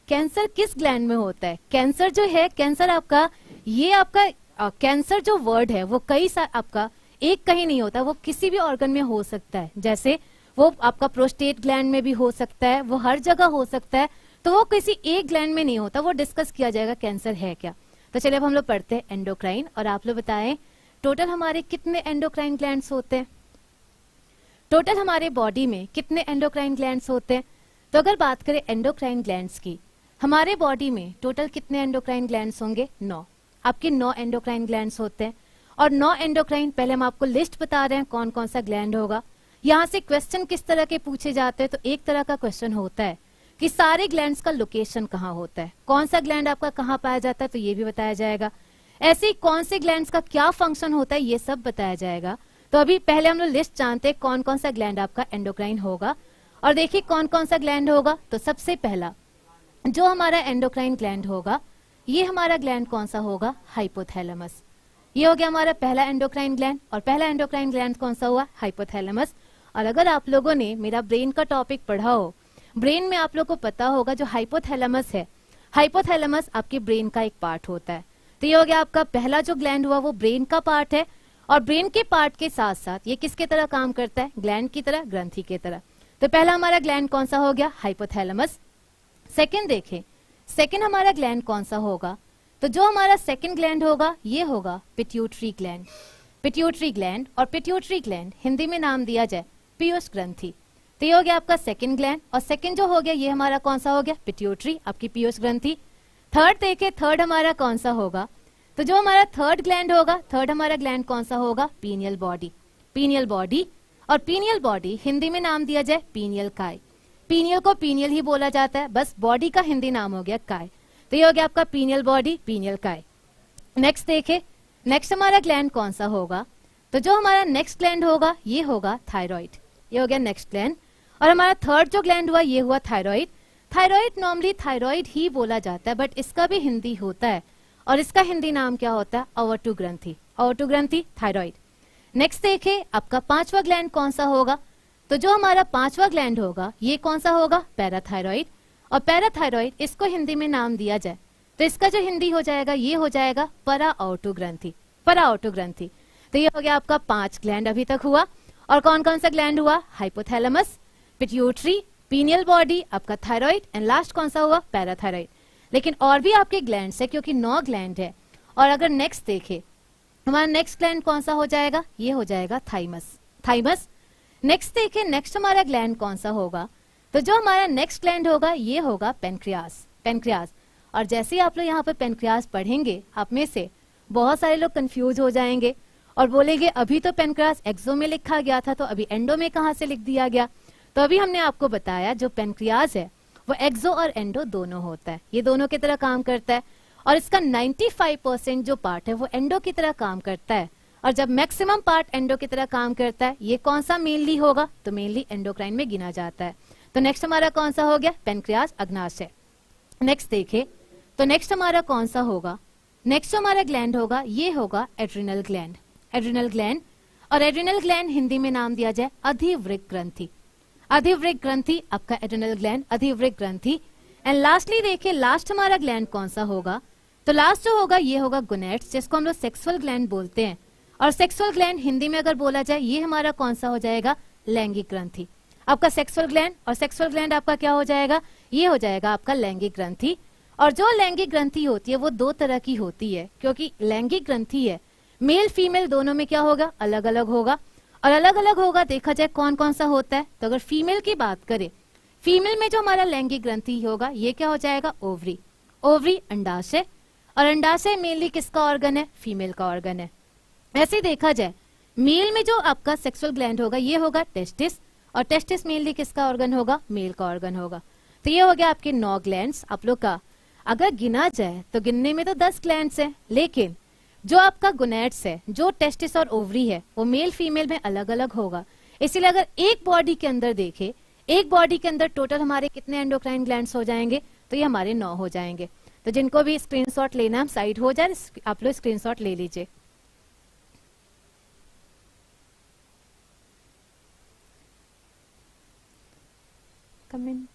कैंसर किस ग्लैंड में होता है, कैंसर जो है, कैंसर आपका ये आपका कैंसर जो वर्ड है वो आपका एक कहीं नहीं होता, वो किसी भी ऑर्गन में हो सकता है। जैसे वो आपका प्रोस्टेट ग्लैंड में भी हो सकता है, वो हर जगह हो सकता है, तो वो किसी एक ग्लैंड में नहीं होता, वो डिस्कस किया जाएगा कैंसर है क्या। तो चलिए अब हम लोग पढ़ते हैं एंडोक्राइन, और आप लोग बताएं टोटल हमारे कितने एंडोक्राइन ग्लैंड्स होते हैं, टोटल हमारे बॉडी में कितने एंडोक्राइन ग्लैंड्स होते हैं। तो अगर बात करें एंडोक्राइन ग्लैंड्स की, हमारे बॉडी में टोटल कितने एंडोक्राइन ग्लैंड्स होंगे, 9। आपके 9 एंडोक्राइन ग्लैंड्स होते हैं, और 9 एंडोक्राइन, पहले हम आपको लिस्ट बता रहे हैं कौन कौन सा ग्लैंड होगा। यहाँ से क्वेश्चन किस तरह के पूछे जाते हैं, तो एक तरह का क्वेश्चन होता है कि सारे ग्लैंड्स का लोकेशन कहाँ होता है, कौन सा ग्लैंड आपका कहाँ पाया जाता है, तो ये भी बताया जाएगा। ऐसे ही कौन से ग्लैंड्स का क्या फंक्शन होता है, ये सब बताया जाएगा। तो अभी पहले हम लोग लिस्ट जानते हैं कौन कौन सा ग्लैंड आपका एंडोक्राइन होगा, और देखिए कौन कौन सा ग्लैंड होगा। तो सबसे पहला जो हमारा एंडोक्राइन ग्लैंड होगा, ये हमारा ग्लैंड कौन सा होगा, हाइपोथैलेमस। ये हो गया हमारा पहला एंडोक्राइन ग्लैंड, और पहला एंडोक्राइन ग्लैंड कौन सा हुआ, हाइपोथैलेमस। और अगर आप लोगों ने मेरा ब्रेन का टॉपिक पढ़ा हो, ब्रेन में आप लोग को पता होगा जो हाइपोथैलेमस है, हाइपोथैलेमस आपके ब्रेन का एक पार्ट होता है। तो ये हो गया आपका पहला जो ग्लैंड हुआ वो ब्रेन का पार्ट है, और ब्रेन के पार्ट के साथ साथ ये किसके तरह काम करता है, ग्लैंड की तरह, ग्रंथि की तरह। तो पहला हमारा ग्लैंड कौन सा हो गया, हाइपोथैलेमस। सेकंड देखें, सेकंड हमारा ग्लैंड कौन सा होगा, तो जो हमारा सेकंड ग्लैंड होगा ये होगा पिट्यूटरी ग्लैंड। पिट्यूटरी ग्लैंड, और पिट्यूटरी ग्लैंड हिंदी में नाम दिया जाए पीयूष ग्रंथि। तो ये हो गया आपका सेकंड ग्लैंड, और सेकंड जो हो गया ये हमारा कौन सा हो गया, पिट्यूटरी, आपकी पीयूष ग्रंथि। थर्ड देखे, थर्ड हमारा कौन सा होगा, तो जो हमारा थर्ड ग्लैंड होगा, थर्ड हमारा ग्लैंड कौन सा होगा, पीनियल बॉडी। पीनियल बॉडी, और पीनियल बॉडी हिंदी में नाम दिया जाए पीनियल काय। पीनियल को पीनियल ही बोला जाता है, बस बॉडी का हिंदी नाम हो गया काय। तो ये हो गया आपका पीनियल बॉडी, पीनियल काय। नेक्स्ट देखे, नेक्स्ट हमारा ग्लैंड कौन सा होगा, तो जो हमारा नेक्स्ट ग्लैंड होगा ये होगा थायराइड। ये हो गया नेक्स्ट ग्लैंड, और हमारा थर्ड जो ग्लैंड हुआ ये हुआ थायराइड। थायराइड नॉर्मली थायराइड ही बोला जाता है, बट इसका भी हिंदी होता है, और इसका हिंदी नाम क्या होता है, अवर्टू ग्रंथि। अवर्टू ग्रंथि, थायराइड। नेक्स्ट देखे आपका पांचवा ग्लैंड कौन सा होगा, तो जो हमारा पांचवा ग्लैंड होगा ये कौन सा होगा, पैराथायराइड। और पैराथायराइड इसको हिंदी में नाम दिया जाए तो इसका जो हिंदी हो जाएगा ये हो जाएगा पराओर्टू ग्रंथि। पराओर्टू ग्रंथि। तो ये हो गया आपका 5 ग्लैंड अभी तक हुआ। और कौन कौन सा ग्लैंड हुआ, हाइपोथैलेमस, पिट्यूटरी, पीनियल बॉडी, आपका थायराइड, एंड लास्ट कौन सा हुआ, पैराथायराइड। लेकिन और भी आपके ग्लैंड्स है, क्योंकि 9 ग्लैंड है। और अगर नेक्स्ट देखे, हमारा नेक्स्ट ग्लैंड कौन सा हो जाएगा, ये हो जाएगा थाइमस। थाइमस नेक्स्ट देखे, नेक्स्ट हमारा ग्लैंड कौन सा होगा, तो जो हमारा नेक्स्ट ग्लैंड होगा ये होगा पेनक्रियास। पेनक्रियास। और जैसे ही आप लोग यहाँ पे पेनक्रियास पढ़ेंगे, आप में से बहुत सारे लोग कंफ्यूज हो जाएंगे और बोलेंगे अभी तो पेनक्रियास एक्सो में लिखा गया था, तो अभी एंडो में कहाँ से लिख दिया गया। तो अभी हमने आपको बताया जो पेनक्रियास है वो एक्सो और एंडो दोनों होता है, ये दोनों की तरह काम करता है। और इसका 95% जो पार्ट है वो एंडो की तरह काम करता है। और जब मैक्सिमम पार्ट एंडो की तरह काम करता है, ये कौन सा मेनली होगा, तो मेनली एंडोक्राइन में गिना जाता है। तो नेक्स्ट हमारा कौन सा हो गया, पेनक्रियास अग्नाशय। नेक्स्ट देखे तो नेक्स्ट हमारा कौन सा होगा, नेक्स्ट हमारा ग्लैंड होगा ये होगा एड्रिनल ग्लैंड। एड्रिनल ग्लैंड, और एड्रिनल ग्लैंड हिंदी में नाम दिया जाए अधिवृक्क ग्रंथि। अधिवृक्क ग्रंथि आपका एड्रिनल ग्लैंड, अधिवृक्क ग्रंथि। एंड लास्टली देखिए लास्ट हमारा ग्लैंड कौन सा होगा, तो लास्ट जो होगा ये होगा गोनेड्स, जिसको हम लोग सेक्सुअल ग्लैंड बोलते हैं। और सेक्सुअल ग्लैंड हिंदी में अगर बोला जाए ये हमारा कौन सा हो जाएगा, लैंगिक ग्रंथि। आपका सेक्सुअल ग्लैंड, और सेक्सुअल ग्लैंड आपका क्या हो जाएगा, ये हो जाएगा आपका लैंगिक ग्रंथि। और जो लैंगिक ग्रंथि होती है वो दो तरह की होती है, क्योंकि लैंगिक ग्रंथि है मेल फीमेल दोनों में क्या होगा, अलग अलग होगा। और अलग अलग होगा देखा जाए कौन कौन सा होता है, तो अगर फीमेल की बात करें, फीमेल में जो हमारा लैंगिक ग्रंथि होगा ये क्या हो जाएगा, ओवरी। ओवरी अंडाशय, और अंडाशय मेनली किसका ऑर्गन है, फीमेल का ऑर्गन है। ऐसे देखा जाए मेल में जो आपका सेक्सुअल ग्लैंड होगा ये होगा टेस्टिस, और टेस्टिस मेनली किसका ऑर्गन होगा, मेल का ऑर्गन होगा। तो ये हो गया आपके 9 ग्लैंड्स। आप लोग का अगर गिना जाए तो गिनने में तो 10 ग्लैंड्स हैं, लेकिन जो आपका गोनेड्स है, जो टेस्टिस और ओवरी है, वो मेल फीमेल में अलग अलग होगा। इसीलिए अगर एक बॉडी के अंदर देखे, एक बॉडी के अंदर टोटल हमारे कितने एंडोक्राइन ग्लैंड्स हो जाएंगे, तो ये हमारे 9 हो जाएंगे। तो जिनको भी स्क्रीनशॉट लेना, हम साइड हो जाए, आप लोग स्क्रीनशॉट ले लीजिए। कमेंट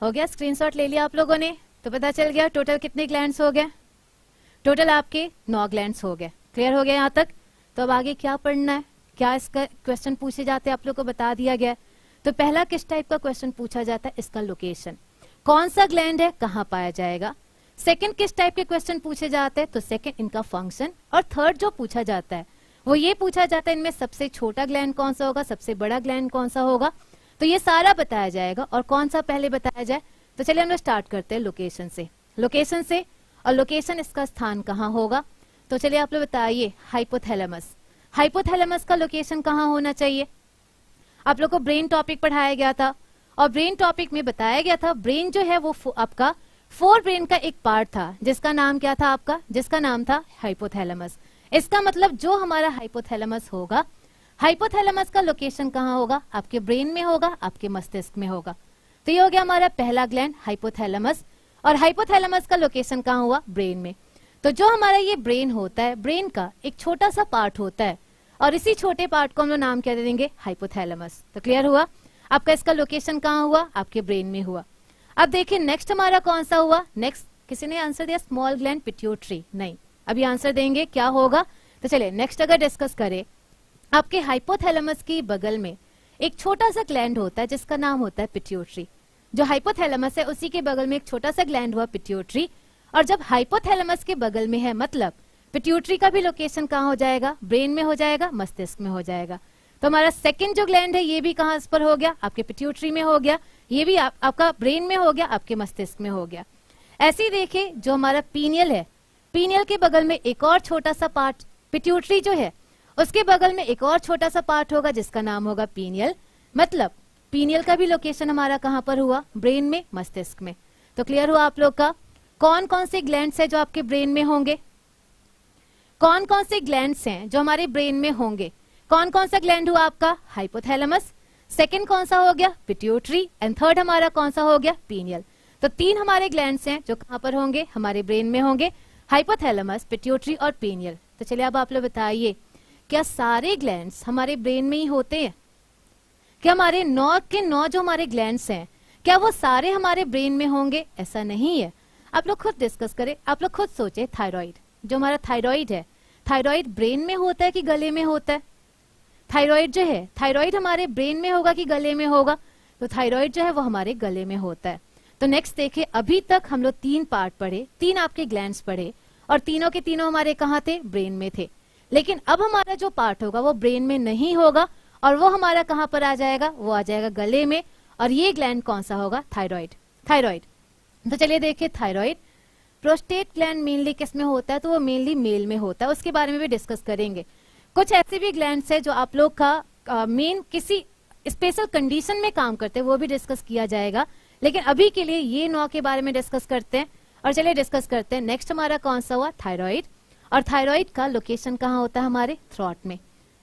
हो गया, स्क्रीनशॉट ले लिया आप लोगों ने, तो पता चल गया टोटल कितने ग्लैंड्स हो गए, टोटल आपके 9 ग्लैंड्स हो गए। क्लियर हो गया यहाँ तक। तो अब आगे क्या पढ़ना है, क्या इसका क्वेश्चन पूछे जाते हैं आप लोग को बता दिया गया। तो पहला किस टाइप का क्वेश्चन पूछा जाता है, इसका लोकेशन, कौन सा ग्लैंड है, कहाँ पाया जाएगा। सेकंड किस टाइप के क्वेश्चन पूछे जाते हैं, तो सेकंड इनका फंक्शन। और थर्ड जो पूछा जाता है वो ये पूछा जाता है इनमें सबसे छोटा ग्लैंड कौन सा होगा, सबसे बड़ा ग्लैंड कौन सा होगा। तो ये सारा बताया जाएगा। और कौन सा पहले बताया जाए, तो चलिए हम लोग स्टार्ट करते हैं लोकेशन से। लोकेशन से, और लोकेशन इसका स्थान कहाँ होगा, तो चलिए आप लोग बताइए। हाइपोथैलेमस, हाइपोथैलेमस का लोकेशन कहाँ होना चाहिए। आप लोग को ब्रेन टॉपिक पढ़ाया गया था, और ब्रेन टॉपिक में बताया गया था ब्रेन जो है वो आपका 4 ब्रेन का एक पार्ट था, जिसका नाम क्या था आपका, जिसका नाम था हाइपोथैलेमस। इसका मतलब जो हमारा हाइपोथैलेमस होगा, हाइपोथैलेमस का लोकेशन कहाँ होगा, आपके ब्रेन में होगा, आपके मस्तिष्क में होगा। तो ये हो गया हमारा पहला ग्लैंड हाइपोथैलेमस। और हाइपोथैलेमस का लोकेशन कहाँ हुआ, ब्रेन में। तो जो हमारा ये ब्रेन होता है, ब्रेन का एक छोटा सा पार्ट होता है, और इसी छोटे पार्ट को हम लोग नाम क्या दे देंगे, हाइपोथैलेमस। तो क्लियर हुआ आपका, इसका लोकेशन कहाँ हुआ, आपके ब्रेन में हुआ। अब देखिए नेक्स्ट हमारा कौन सा हुआ, नेक्स्ट किसी ने आंसर दिया स्मॉल ग्लैंड पिट्यूटरी, नहीं, अभी आंसर देंगे क्या होगा। तो चलिए नेक्स्ट अगर डिस्कस करें, आपके हाइपोथैलेमस की बगल में एक छोटा सा ग्लैंड होता है जिसका नाम होता है पिट्यूटरी। जो हाइपोथैलेमस है उसी के बगल में एक छोटा सा ग्लैंड हुआ पिट्यूटरी। और जब हाइपोथैलेमस के बगल में है, मतलब पिट्यूटरी का भी लोकेशन कहाँ हो जाएगा, ब्रेन में हो जाएगा, मस्तिष्क में हो जाएगा। तो हमारा सेकंड जो ग्लैंड है ये भी कहाँ पर हो गया, आपके पिट्यूटरी में हो गया, ये भी आपका ब्रेन में हो गया, आपके मस्तिष्क में हो गया। ऐसे ही देखिए जो हमारा पीनियल है, पीनियल के बगल में एक और छोटा सा पार्ट, पिट्यूटरी जो है उसके बगल में एक और छोटा सा पार्ट होगा जिसका नाम होगा पीनियल। मतलब पीनियल का भी लोकेशन हमारा कहाँ पर हुआ, ब्रेन में, मस्तिष्क में। तो क्लियर हुआ आप लोग का। कौन कौन से ग्लैंड्स हैं जो आपके ब्रेन में होंगे, कौन कौन से ग्लैंड्स हैं जो हमारे ब्रेन में होंगे। कौन कौन सा ग्लैंड हुआ आपका, हाइपोथैलेमस, सेकंड कौन सा हो गया, पिट्यूटरी, एंड थर्ड हमारा कौन सा हो गया, पीनियल। तो 3 हमारे ग्लैंड्स हैं जो कहाँ पर होंगे, हमारे ब्रेन में होंगे, हाइपोथैलेमस, पिट्यूटरी और पीनियल। तो चलिए अब आप लोग बताइए, क्या सारे ग्लैंड्स हमारे ब्रेन में ही होते हैं, क्या हमारे 9 के 9 जो हमारे ग्लैंड्स हैं क्या वो सारे हमारे ब्रेन में होंगे, ऐसा नहीं है। आप लोग खुद डिस्कस करें, आप लोग खुद सोचे। थायराइड, जो हमारा थायराइड है, थायराइड ब्रेन में होता है कि गले में होता है, थायराइड जो है, थायराइड हमारे ब्रेन में होगा कि गले में होगा? तो थायराइड जो है वो हमारे गले में होता है। तो नेक्स्ट देखिए, अभी तक हम लोग 3 पार्ट पढ़े, 3 आपके ग्लैंड्स पढ़े और तीनों के तीनों हमारे कहाँ थे? ब्रेन में थे। लेकिन अब हमारा जो पार्ट होगा वो ब्रेन में नहीं होगा और वो हमारा कहाँ पर आ जाएगा? वो आ जाएगा गले में। और ये ग्लैंड कौन सा होगा? थायराइड। थायराइड। तो चलिए देखिए, थायराइड प्रोस्टेट ग्लैंड मेनली किस में होता है? तो वो मेनली मेल में होता है, उसके बारे में भी डिस्कस करेंगे। कुछ ऐसे भी ग्लैंड्स है जो आप लोग का मेन किसी स्पेशल कंडीशन में काम करते हैं, वो भी डिस्कस किया जाएगा। लेकिन अभी के लिए ये 9 के बारे में डिस्कस करते हैं। और चलिए डिस्कस करते हैं। नेक्स्ट हमारा कौन सा हुआ? थायराइड। और थायराइड का लोकेशन कहाँ होता है? हमारे थ्रॉट में,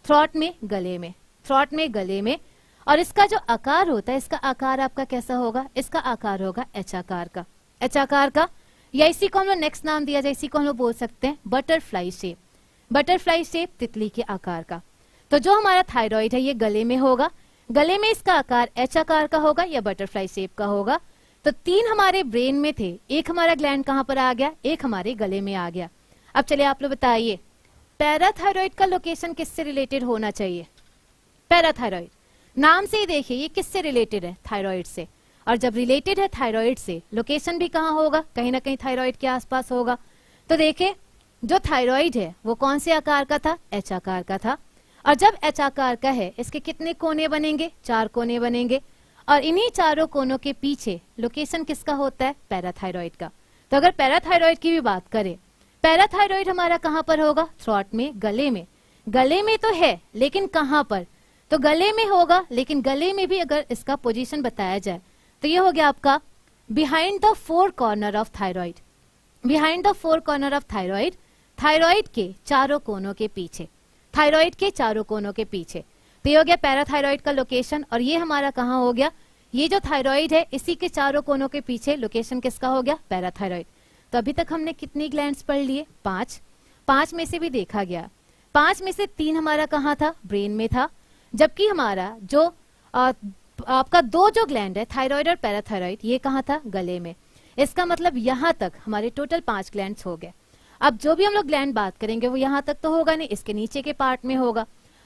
थ्रॉट में, गले में, थ्रॉट में, गले में। और इसका जो आकार होता है, इसका आकार आपका कैसा होगा? इसका आकार होगा एच आकार का, एच आकार का, या इसी को हम लोग नेक्स्ट नाम दिया जाए, इसी को हम लोग बोल सकते हैं बटरफ्लाई शेप, बटरफ्लाई शेप, तितली के आकार का। तो जो हमारा थायराइड है ये गले में होगा, गले में इसका आकार एच आकार का होगा या बटरफ्लाई शेप का होगा। तो 3 हमारे ब्रेन में थे, एक हमारा ग्लैंड कहाँ पर आ गया? एक हमारे गले में आ गया। अब चलिए आप लोग बताइए, पैराथायराइड का लोकेशन किससे रिलेटेड होना चाहिए? पैराथायराइड, नाम से ही देखिए ये किससे रिलेटेड है? थायराइड से। और जब रिलेटेड है थायराइड से, लोकेशन भी कहाँ होगा? कहीं ना कहीं थायराइड के आसपास होगा। तो देखिए, जो थायराइड है वो कौन से आकार का था? एच आकार का था। और जब एच आकार का है, इसके कितने कोने बनेंगे? 4 कोने बनेंगे। और इन्हीं चारों कोनों के पीछे लोकेशन किसका होता है? पैराथायराइड का। तो अगर पैराथायराइड की भी बात करें, पैराथायराइड हमारा कहाँ पर होगा? थ्रॉट में, गले में। गले में तो है, लेकिन कहाँ पर? तो गले में होगा, लेकिन गले में भी अगर इसका पोजीशन बताया जाए तो ये हो गया आपका behind the 4 corner of thyroid, behind the 4 corner of thyroid, thyroid के चारों कोनों के पीछे, थायराइड के चारों कोनों के पीछे। तो ये हो गया पैराथायराइड का लोकेशन। और ये हमारा कहाँ हो गया? ये जो थायराइड है इसी के चारों कोनों के पीछे लोकेशन किसका हो गया? पैराथायराइड। तो अभी तक हमने कितनी ग्लैंड्स पढ़ लिए? 5। 5 में से भी देखा गया, 5 में से 3 हमारा कहाँ था? ब्रेन में था। जबकि हमारा जो आपका 2 जो ग्लैंड है, थायराइड और पैराथायराइड, ये कहाँ था? गले में। इसका मतलब यहाँ तक हमारे टोटल 5 ग्लैंड्स हो गए। अब जो भी हम लोग ग्लैंड बात करेंगे वो यहाँ तक तो होगा नहीं, इसके नीचे के पार्ट में होगा।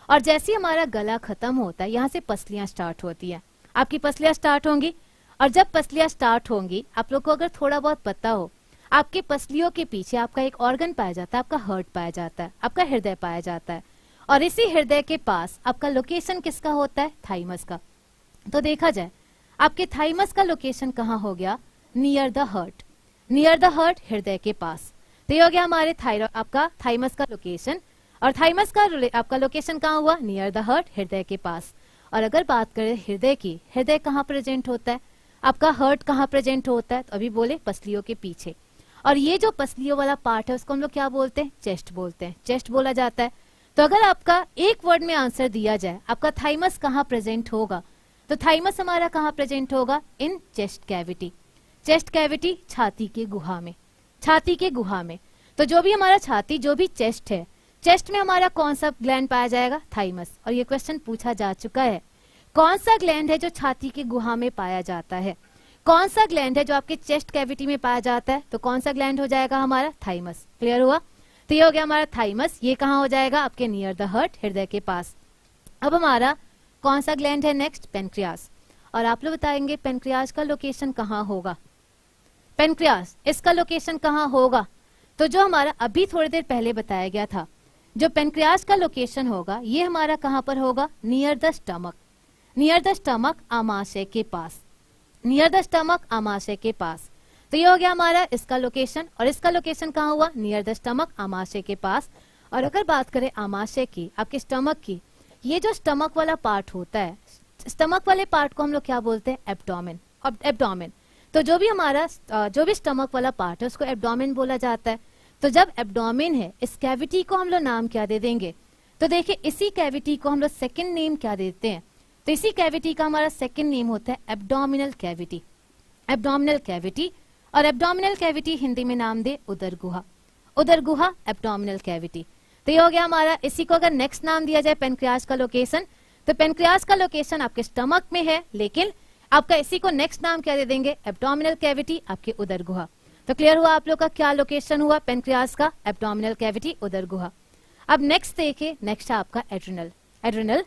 और जैसे हमारा गला खत्म होता है, यहाँ से पसलियां स्टार्ट होती हैं, आपकी पसलियां स्टार्ट होंगी। और जब पसलियां स्टार्ट होंगी, आप लोग को अगर थोड़ा बहुत पता हो, आपके पसलियों के पीछे आपका एक ऑर्गन पाया जाता है, आपका हार्ट पाया जाता है, आपका हृदय पाया जाता है। और इसी हृदय के पास आपका लोकेशन किसका होता है? थाइमस का। तो देखा जाए, आपके थाइमस का लोकेशन कहाँ हो गया? Near the heart, near the heart, हृदय के पास। तो ये हो गया हमारे आपका थाइमस का लोकेशन। और थाइमस का आपका लोकेशन कहाँ हुआ? नियर द हार्ट, हृदय के पास। और अगर बात करें हृदय की, हृदय कहाँ प्रेजेंट होता है? आपका हार्ट कहाँ प्रेजेंट होता है? तो अभी बोले पसलियों के पीछे। और ये जो पसलियों वाला पार्ट है उसको हम लोग क्या बोलते हैं? चेस्ट बोलते हैं, चेस्ट बोला जाता है। तो अगर आपका एक वर्ड में आंसर दिया जाए, आपका थाइमस कहाँ प्रेजेंट होगा, तो थाइमस हमारा कहाँ प्रेजेंट होगा? In chest cavity, chest cavity, छाती के गुहा में, छाती के गुहा में। तो जो भी हमारा छाती, जो भी चेस्ट है, चेस्ट में हमारा कौन सा ग्लैंड पाया जाएगा? थाइमस। और ये क्वेश्चन पूछा जा चुका है, कौन सा ग्लैंड है जो छाती के गुहा में पाया जाता है? कौन सा ग्लैंड है जो आपके चेस्ट कैविटी में पाया जाता है? तो कौन सा ग्लैंड हो जाएगा हमारा? थाइमस। क्लियर हुआ? तो ये हो गया हमारा थाइमस। ये कहाँ हो जाएगा? आपके नियर द हार्ट, हृदय के पास। अब हमारा कौन सा ग्लैंड है नेक्स्ट? पेनक्रियास। और आप लोग बताएंगे पेनक्रियास का लोकेशन कहाँ होगा? पेनक्रियास, इसका लोकेशन कहाँ होगा? तो जो हमारा अभी थोड़ी देर पहले बताया गया था, जो पेनक्रियास का लोकेशन होगा ये हमारा कहाँ पर होगा? Near the stomach, near the stomach, आमाशय के पास, नियर द स्टमक, आमाशय के पास। तो ये हो गया हमारा इसका लोकेशन। और इसका लोकेशन कहाँ हुआ? नियर द स्टमक, आमाशय के पास। और अगर बात करें आमाशय की, आपके स्टमक की, ये जो स्टमक वाला पार्ट होता है, स्टमक वाले पार्ट को हम लोग क्या बोलते हैं? एब्डोमेन। अब एब्डोमेन, तो जो भी हमारा जो भी स्टमक वाला पार्ट है उसको एब्डोमेन बोला जाता है। तो जब एब्डोमेन है, इस कैविटी को हम लोग नाम क्या दे देंगे? तो देखिए, इसी कैविटी को हम लोग सेकंड नेम क्या देते हैं? तो इसी कैविटी का हमारा सेकंड नेम होता है एब्डोमिनल कैविटी, एब्डोमिनल कैविटी। और एब्डोमिनल कैविटी हिंदी में नाम दे उदर गुहा, उदर गुहा, एब्डोमिनल कैविटी। तो ये हो गया हमारा। इसी को अगर नेक्स्ट नाम दिया जाए पेनक्रियास का लोकेशन, तो पेनक्रियास का लोकेशन आपके स्टमक में है, लेकिन आपका इसी को नेक्स्ट नाम क्या दे देंगे? एब्डोमिनल कैविटी, आपके उदर गुहा। तो क्लियर हुआ आप लोग का क्या लोकेशन हुआ पेनक्रियास का? एब्डोमिनल कैविटी, उदर गुहा। अब नेक्स्ट देखिए, नेक्स्ट है आपका एड्रिनल। एड्रिनल।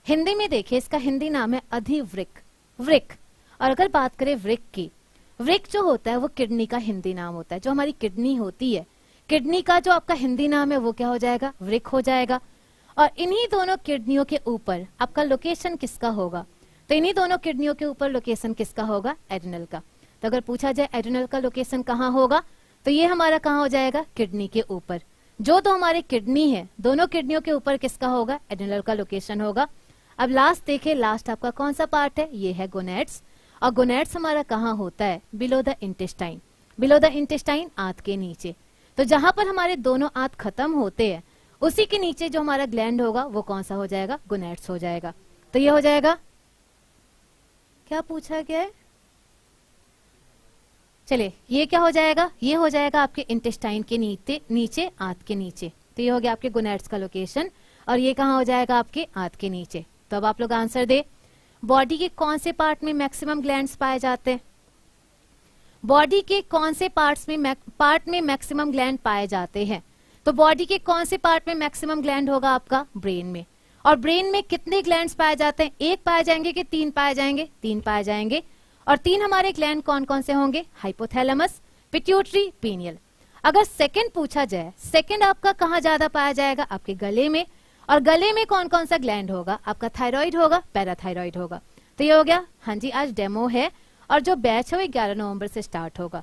हिंदी में देखिए इसका हिंदी नाम है अधिवृक्क, वृक्क। और अगर बात करें वृक्क की, वृक्क जो होता है वो किडनी का हिंदी नाम होता है। जो हमारी किडनी होती है, किडनी का जो आपका हिंदी नाम है वो क्या हो जाएगा, वृक्क हो जाएगा। और इन्हीं दोनों किडनियों के ऊपर आपका लोकेशन किसका होगा, तो इन्हीं दोनों किडनियों के ऊपर लोकेशन किसका होगा, एड्रिनल का। तो अगर पूछा जाए एड्रिनल का लोकेशन कहाँ होगा, तो ये हमारा कहाँ हो जाएगा, किडनी के ऊपर। जो तो हमारे किडनी है, दोनों किडनियों के ऊपर किसका होगा, एड्रिनल का लोकेशन होगा। अब लास्ट देखे, लास्ट आपका कौन सा पार्ट है, ये है गोनेड्स। और गोनेड्स हमारा कहाँ होता है, below the intestine. Below the intestine, आंत के नीचे। तो जहां पर हमारे दोनों आंत खत्म होते हैं, उसी के नीचे जो हमारा ग्लैंड होगा वो कौन सा हो जाएगा, गोनेड्स हो जाएगा। तो ये हो जाएगा, क्या पूछा गया है, चलिए ये क्या हो जाएगा, ये हो जाएगा आपके इंटेस्टाइन के नीचे आंत के नीचे। तो ये हो गया आपके गोनेड्स का लोकेशन, और ये कहाँ हो जाएगा, आपके आंत के नीचे। तो अब आप लोग आंसर दे, बॉडी के कौन से पार्ट में मैक्सिमम ग्लैंड्स पाए जाते हैं, बॉडी के कौन से पार्ट में मैक्सिमम ग्लैंड पाए जाते हैं। तो बॉडी के कौन से पार्ट में मैक्सिमम ग्लैंड होगा, आपका ब्रेन में। और ब्रेन में कितने ग्लैंड्स पाए जाते हैं, एक पाए जाएंगे कि तीन पाए जाएंगे, तीन पाए जाएंगे। और तीन हमारे ग्लैंड कौन कौन से होंगे, हाइपोथैलेमस, पिट्यूटरी, पीनियल। अगर सेकंड पूछा जाए, सेकंड आपका कहाँ ज्यादा पाया जाएगा, आपके गले में। और गले में कौन कौन सा ग्लैंड होगा, आपका थायराइड होगा, पैराथायराइड होगा। तो ये हो गया, हाँ जी आज डेमो है, और जो बैच है वो 11 नवंबर से स्टार्ट होगा।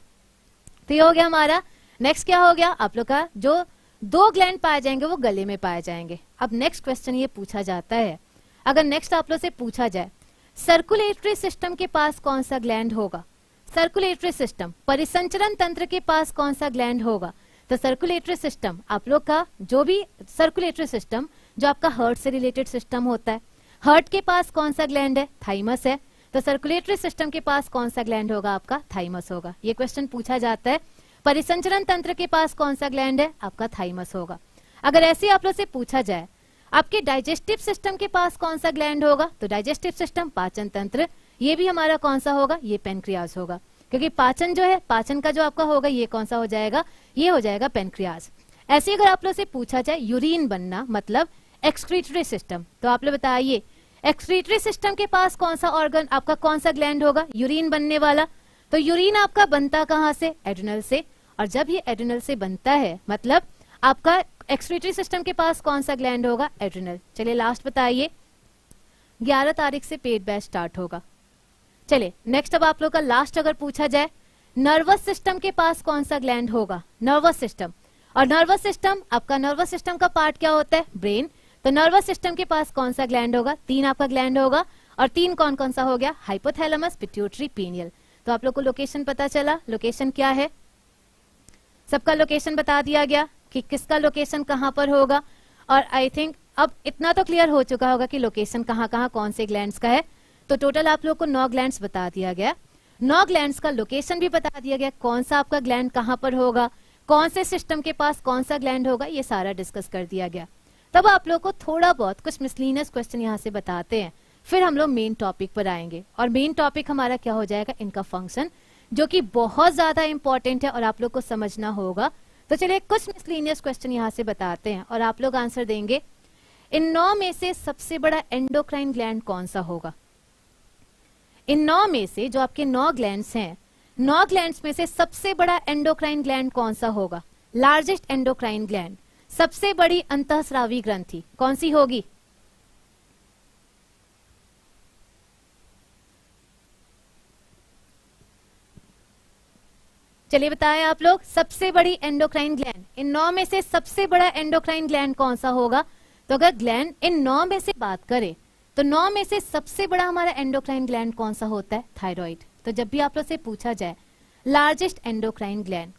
तो ये हो गया हमारा। नेक्स्ट क्या हो गया, आप लोग का जो दो ग्लैंड पाए जाएंगे वो गले में पाए जाएंगे। अब नेक्स्ट क्वेश्चन ये पूछा जाता है, अगर नेक्स्ट आप लोग से पूछा जाए सर्कुलेटरी सिस्टम के पास कौन सा ग्लैंड होगा, सर्कुलेटरी सिस्टम, परिसंचरण तंत्र के पास कौन सा ग्लैंड होगा। तो सर्कुलेटरी सिस्टम आप लोग का, जो भी सर्कुलेटरी सिस्टम जो आपका हार्ट से रिलेटेड सिस्टम होता है, हार्ट के पास कौन सा ग्लैंड है, थाइमस है। तो सर्कुलेटरी सिस्टम के पास कौन सा ग्लैंड होगा, आपका थाइमस होगा। ये क्वेश्चन पूछा जाता है, परिसंचरण तंत्र के पास कौन सा ग्लैंड है, आपका थाइमस होगा। अगर ऐसे आप लोग से पूछा जाए आपके डाइजेस्टिव सिस्टम के पास कौन सा ग्लैंड होगा, तो डाइजेस्टिव सिस्टम, पाचन तंत्र, ये भी हमारा कौन सा होगा, ये पेनक्रियाज होगा। क्योंकि पाचन जो है, पाचन का जो आपका होगा ये कौन सा हो जाएगा, ये हो जाएगा पेनक्रियाज। ऐसे अगर आप लोग से पूछा जाए यूरिन बनना मतलब एक्सक्रीटरी सिस्टम, तो आप लोग बताइए एक्सक्रीटरी सिस्टम के पास कौन सा ऑर्गन, आपका कौन सा ग्लैंड होगा यूरिन बनने वाला। तो यूरिन आपका बनता कहाँ से, एड्रिनल से। और जब ये एड्रिनल से बनता है मतलब आपका एक्सक्रीटरी सिस्टम के पास कौन सा ग्लैंड होगा, एड्रिनल। चलिए लास्ट बताइए, 11 तारीख से पेड बैच स्टार्ट होगा। चलिए नेक्स्ट अब आप लोग का लास्ट अगर पूछा जाए, नर्वस सिस्टम के पास कौन सा ग्लैंड होगा, नर्वस सिस्टम। और नर्वस सिस्टम, आपका नर्वस सिस्टम का पार्ट क्या होता है, ब्रेन। तो नर्वस सिस्टम के पास कौन सा ग्लैंड होगा, तीन आपका ग्लैंड होगा। और तीन कौन कौन सा हो गया, हाइपोथैलेमस, पिट्यूटरी, पीनियल। तो आप लोग को लोकेशन पता चला, लोकेशन क्या है, सबका लोकेशन बता दिया गया कि किसका लोकेशन कहाँ पर होगा। और आई थिंक अब इतना तो क्लियर हो चुका होगा कि लोकेशन कहाँ कहाँ कौन से ग्लैंड्स का है। तो टोटल आप लोग को 9 ग्लैंड्स बता दिया गया, 9 ग्लैंड्स का लोकेशन भी बता दिया गया, कौन सा आपका ग्लैंड कहाँ पर होगा, कौन से सिस्टम के पास कौन सा ग्लैंड होगा, ये सारा डिस्कस कर दिया गया। तब आप लोग को थोड़ा बहुत कुछ मिसलिनियस क्वेश्चन यहाँ से बताते हैं, फिर हम लोग मेन टॉपिक पर आएंगे। और मेन टॉपिक हमारा क्या हो जाएगा, इनका फंक्शन, जो कि बहुत ज्यादा इंपॉर्टेंट है और आप लोग को समझना होगा। तो चलिए कुछ मिसलिनियस क्वेश्चन यहाँ से बताते हैं और आप लोग आंसर देंगे। इन 9 में से सबसे बड़ा एंडोक्राइन ग्लैंड कौन सा होगा, इन 9 में से जो आपके 9 ग्लैंड्स हैं, 9 ग्लैंड्स में से सबसे बड़ा एंडोक्राइन ग्लैंड कौन सा होगा, लार्जेस्ट एंडोक्राइन ग्लैंड, सबसे बड़ी अंतःस्रावी ग्रंथि कौन सी होगी। चलिए बताएं आप लोग, सबसे बड़ी एंडोक्राइन ग्लैंड, इन 9 में से सबसे बड़ा एंडोक्राइन ग्लैंड कौन सा होगा। तो अगर ग्लैंड इन 9 में से बात करें तो 9 में से सबसे बड़ा हमारा एंडोक्राइन ग्लैंड कौन सा होता है, थायराइड। तो जब भी आप लोग से पूछा जाए largest endocrine gland,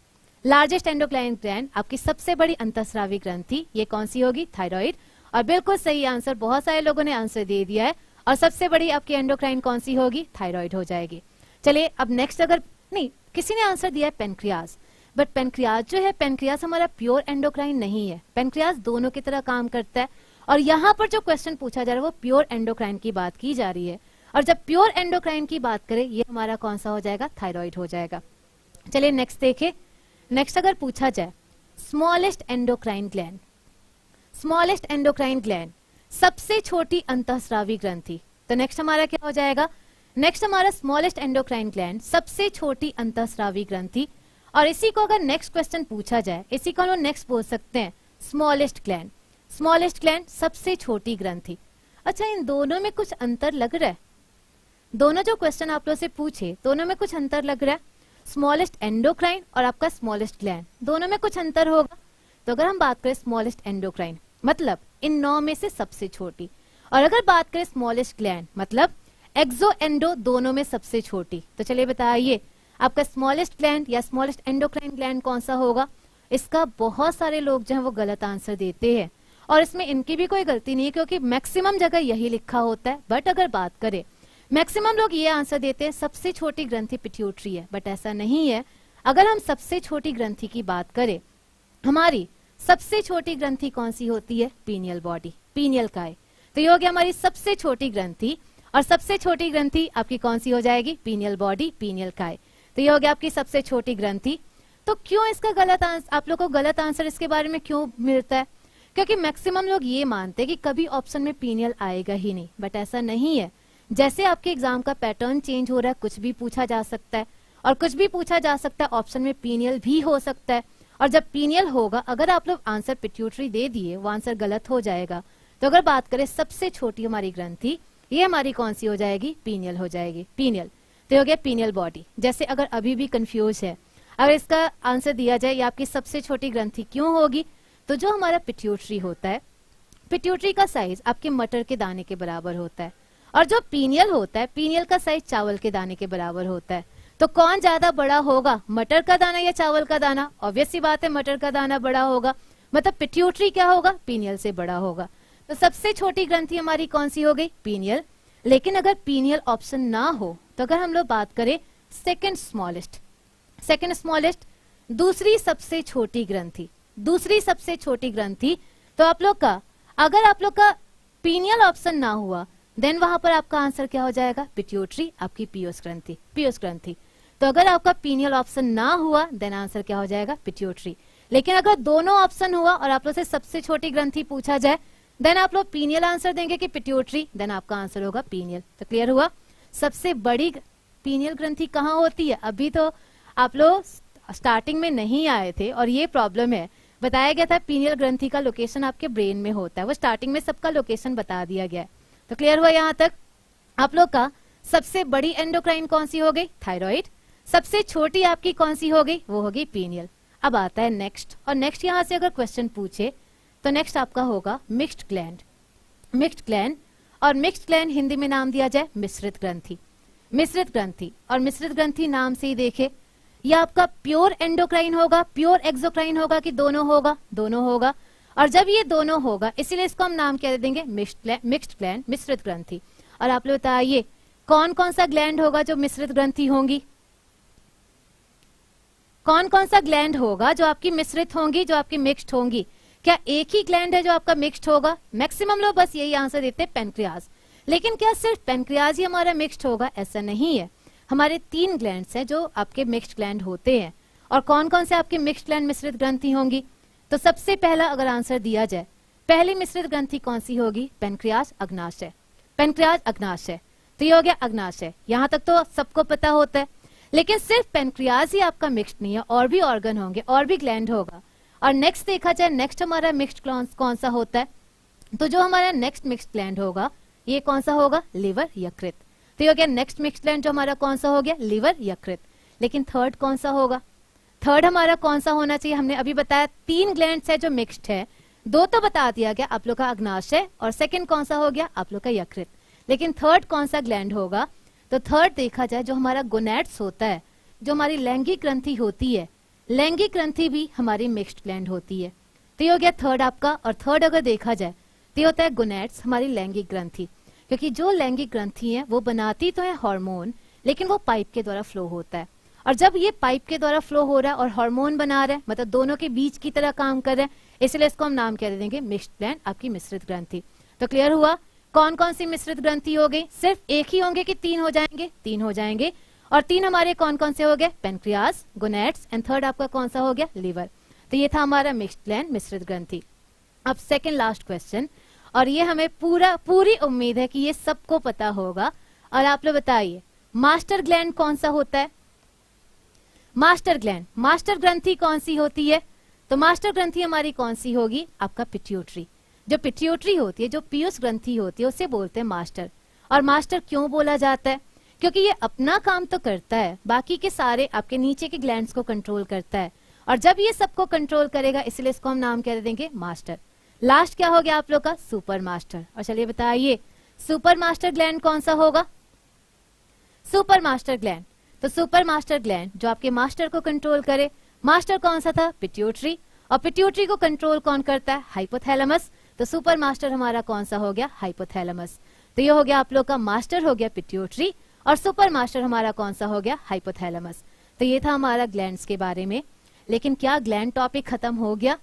largest endocrine gland आपकी सबसे बड़ी अंतःस्रावी ग्रंथि, ये कौन सी होगी, थायराइड। और बिल्कुल सही आंसर, बहुत सारे लोगों ने आंसर दे दिया है। और सबसे बड़ी आपकी एंडोक्राइन कौन सी होगी, थायराइड हो जाएगी। चलिए अब नेक्स्ट, अगर नहीं किसी ने आंसर दिया है पेनक्रियाज, बट पेनक्रियाज जो है, पेनक्रियाज हमारा प्योर एंडोक्राइन नहीं है, पेनक्रियाज दोनों की तरह काम करता है। और यहाँ पर जो क्वेश्चन पूछा जा रहा है वो प्योर एंडोक्राइन की बात की जा रही है। और जब प्योर एंडोक्राइन की बात करें, ये हमारा कौन सा हो जाएगा, थायराइड हो जाएगा। चलिए नेक्स्ट देखें, नेक्स्ट अगर पूछा जाए smallest endocrine gland, smallest endocrine gland, सबसे छोटी अंतःस्रावी ग्रंथि। तो नेक्स्ट हमारा क्या हो जाएगा, नेक्स्ट हमारा स्मॉलेस्ट एंडोक्राइन ग्लैंड, सबसे छोटी अंतःस्रावी ग्रंथि। और इसी को अगर नेक्स्ट क्वेश्चन पूछा जाए, इसी को हम लोग नेक्स्ट बोल सकते हैं स्मॉलेस्ट ग्लैंड। स्मॉलेस्ट ग्लैंड सबसे छोटी ग्रंथि। अच्छा, इन दोनों में कुछ अंतर लग रहा है? दोनों जो क्वेश्चन आप लोग से पूछे, दोनों में कुछ अंतर लग रहा है? स्मॉलेस्ट एंडोक्राइन और आपका स्मॉलेस्ट ग्लैंड, दोनों में कुछ अंतर होगा। तो अगर हम बात करें स्मॉलेस्ट एंडोक्राइन, मतलब इन 9 में से सबसे छोटी, और अगर बात करें स्मॉलेस्ट ग्लैंड, मतलब एक्सो एंडो दोनों में सबसे छोटी। तो चलिए बताइए आपका स्मॉलेस्ट ग्लैंड या स्मॉलेस्ट एंडोक्राइन ग्लैंड कौन सा होगा? इसका बहुत सारे लोग जो है वो गलत आंसर देते हैं, और इसमें इनकी भी कोई गलती नहीं है क्योंकि मैक्सिमम जगह यही लिखा होता है। बट अगर बात करें, मैक्सिमम लोग ये आंसर देते हैं सबसे छोटी ग्रंथि पिट्यूटरी है, बट ऐसा नहीं है। अगर हम सबसे छोटी ग्रंथि की बात करें, हमारी सबसे छोटी ग्रंथि कौन सी होती है? पीनियल बॉडी, पीनियल काय। तो ये हो गया हमारी सबसे छोटी ग्रंथि, और सबसे छोटी ग्रंथि आपकी कौन सी हो जाएगी? पीनियल बॉडी, पीनियल काय। तो ये हो गया आपकी सबसे छोटी ग्रंथि। तो क्यों इसका गलत आंसर, आप लोग को गलत आंसर इसके बारे में क्यों मिलता है? क्योंकि मैक्सिमम लोग ये मानते हैं कि कभी ऑप्शन में पीनियल आएगा ही नहीं, बट ऐसा नहीं है। जैसे आपके एग्जाम का पैटर्न चेंज हो रहा है, कुछ भी पूछा जा सकता है, और कुछ भी पूछा जा सकता है, ऑप्शन में पीनियल भी हो सकता है। और जब पीनियल होगा, अगर आप लोग आंसर पिट्यूटरी दे दिए, वो आंसर गलत हो जाएगा। तो अगर बात करें सबसे छोटी हमारी ग्रंथि, ये हमारी कौन सी हो जाएगी? पीनियल हो जाएगी, पीनियल। तो हो गया पीनियल बॉडी। जैसे अगर अभी भी कंफ्यूज है, अगर इसका आंसर दिया जाए ये आपकी सबसे छोटी ग्रंथि क्यों होगी, तो जो हमारा पिट्यूटरी होता है, पिट्यूटरी का साइज आपके मटर के दाने के बराबर होता है, और जो पीनियल होता है, पीनियल का साइज चावल के दाने के बराबर होता है। तो कौन ज्यादा बड़ा होगा, मटर का दाना या चावल का दाना? ऑब्वियस सी बात है, मटर का दाना बड़ा होगा, मतलब पिट्यूटरी क्या होगा? पीनियल से बड़ा होगा। तो सबसे छोटी ग्रंथि हमारी कौन सी हो गई? पीनियल। लेकिन अगर पीनियल ऑप्शन ना हो, तो अगर हम लोग बात करें सेकंड स्मॉलेस्ट, सेकंड स्मॉलेस्ट दूसरी सबसे छोटी ग्रंथि, दूसरी सबसे छोटी ग्रंथि, तो आप लोग का, अगर आप लोग का पीनियल ऑप्शन ना हुआ, देन वहां पर आपका आंसर क्या हो जाएगा? पिट्यूटरी, आपकी पीयूष ग्रंथि, पीयूष ग्रंथि। तो अगर आपका पीनियल ऑप्शन ना हुआ, देन आंसर क्या हो जाएगा? पिट्यूटरी। लेकिन अगर दोनों ऑप्शन हुआ और आप लोग से सबसे छोटी ग्रंथि पूछा जाए, देन आप लोग पीनियल आंसर देंगे कि पिट्यूटरी, देन आपका आंसर होगा पीनियल। तो क्लियर हुआ? सबसे बड़ी पीनियल ग्रंथि कहाँ होती है? अभी तो आप लोग स्टार्टिंग में नहीं आए थे और ये प्रॉब्लम है। बताया गया था पीनियल ग्रंथि का लोकेशन आपके ब्रेन में होता है, वो स्टार्टिंग में सबका लोकेशन बता दिया गया है। तो क्लियर हुआ यहाँ तक? आप लोग का सबसे बड़ी एंडोक्राइन कौन सी हो गई? थायराइड। सबसे छोटी आपकी कौन सी हो गई? वो होगी पीनियल। अब आता है नेक्स्ट, और नेक्स्ट यहाँ से अगर क्वेश्चन पूछे तो नेक्स्ट आपका होगा मिक्स्ड ग्लैंड। मिक्स्ड ग्लैंड, और मिक्स्ड ग्लैंड हिंदी में नाम दिया जाए मिश्रित ग्रंथि, मिश्रित ग्रंथि। और मिश्रित ग्रंथि नाम से ही देखे, यह आपका प्योर एंडोक्राइन होगा, प्योर एक्सोक्राइन होगा कि दोनों होगा? दोनों होगा। और जब ये दोनों होगा, इसीलिए इसको हम नाम क्या दे देंगे? मिक्स्ड ग्लैंड, मिश्रित ग्रंथि। और आप लोग बताइए कौन कौन सा ग्लैंड होगा जो मिश्रित ग्रंथि होंगी? कौन कौन सा ग्लैंड होगा जो आपकी मिश्रित होंगी, जो आपकी मिक्स्ड होंगी? क्या एक ही ग्लैंड है जो आपका मिक्स्ड होगा? मैक्सिमम लोग बस यही आंसर देते हैं, पेनक्रियाज। लेकिन क्या सिर्फ पेनक्रियाज ही हमारा मिक्स्ड होगा? ऐसा नहीं है। हमारे 3 ग्लैंड्स हैं जो आपके मिक्स्ड ग्लैंड होते हैं। और कौन कौन से आपके मिक्स्ड ग्लैंड मिश्रित ग्रंथि होंगी? तो सबसे पहला अगर आंसर दिया जाए, पहली मिश्रित ग्रंथि कौन सी होगी? पेनक्रियाज अग्नाशय, पेनक्रियाज अग्नाशय। तो ये हो गया अग्नाशय। यहाँ तक तो सबको पता होता है। लेकिन सिर्फ पेनक्रियाज ही आपका मिक्स्ड नहीं है, और भी ऑर्गन होंगे, और भी ग्लैंड होगा। और नेक्स्ट देखा जाए, नेक्स्ट हमारा मिक्स्ड कौन सा होता है? तो जो हमारा नेक्स्ट मिक्स्ड ग्लैंड होगा, ये कौन सा होगा? लिवर, यकृत। तो ये हो गया नेक्स्ट मिक्स्ड ग्लैंड जो हमारा कौन सा हो गया? लिवर, यकृत। लेकिन थर्ड कौन सा होगा? थर्ड हमारा कौन सा होना चाहिए? हमने अभी बताया 3 ग्लैंड्स है जो मिक्स्ड है, 2 तो बता दिया गया आप लोग का अग्नाशय, और सेकंड कौन सा हो गया? आप लोग का यकृत। लेकिन थर्ड कौन सा ग्लैंड होगा? तो थर्ड देखा जाए जो हमारा गोनैड्स होता है, जो हमारी लैंगिक ग्रंथि होती है, लैंगिक ग्रंथि भी हमारी मिक्स्ड ग्लैंड होती है। तो ये हो गया थर्ड आपका। और थर्ड अगर देखा जाए तो ये होता है गोनैड्स, हमारी लैंगिक ग्रंथि। क्योंकि जो लैंगिक ग्रंथि है वो बनाती तो है हार्मोन, लेकिन वो पाइप के द्वारा फ्लो होता है। और जब ये पाइप के द्वारा फ्लो हो रहा है और हार्मोन बना रहा है, मतलब दोनों के बीच की तरह काम कर रहे हैं, इसलिए इसको हम नाम क्या दे देंगे? मिक्स्ड ग्लैंड, आपकी मिश्रित ग्रंथि। तो क्लियर हुआ कौन कौन सी मिश्रित ग्रंथि हो गई? सिर्फ एक ही होंगे कि 3 हो जाएंगे? 3 हो जाएंगे। और 3 हमारे कौन कौन से हो गए? पेनक्रियाज, गोनैड्स, एंड थर्ड आपका कौन सा हो गया? लिवर। तो ये था हमारा मिक्स्ड ग्लैंड, मिश्रित ग्रंथि। अब सेकंड लास्ट क्वेश्चन, और ये हमें पूरी उम्मीद है कि ये सबको पता होगा। और आप लोग बताइए मास्टर ग्लैंड कौन सा होता है? मास्टर ग्लैंड, मास्टर ग्रंथि कौन सी होती है? तो मास्टर ग्रंथि हमारी कौन सी होगी? आपका पिट्यूटरी। जो पिट्यूटरी होती है, जो पीयूष ग्रंथि होती है, उसे बोलते हैं मास्टर। और मास्टर क्यों बोला जाता है? क्योंकि ये अपना काम तो करता है, बाकी के सारे आपके नीचे के ग्लैंड्स को कंट्रोल करता है। और जब ये सबको कंट्रोल करेगा, इसलिए इसको हम नाम क्या दे देंगे? मास्टर। लास्ट क्या हो गया आप लोग का? Super master. और चलिए बताइए सुपर मास्टर ग्लैंड कौन सा होगा? Super master gland. तो सुपर मास्टर ग्लैंड जो आपके मास्टर को कंट्रोल करे, मास्टर कौन सा था? पिट्यूटरी। और पिट्यूटरी को कंट्रोल कौन करता है? हाइपोथैलेमस। तो सुपर मास्टर हमारा कौन सा हो गया? हाइपोथैलेमस। तो ये हो गया आप लोग का मास्टर हो गया पिट्यूटरी और सुपर मास्टर हमारा कौन सा हो गया? हाइपोथैलेमस। तो ये था हमारा ग्लैंड्स के बारे में। लेकिन क्या ग्लैंड टॉपिक खत्म हो गया?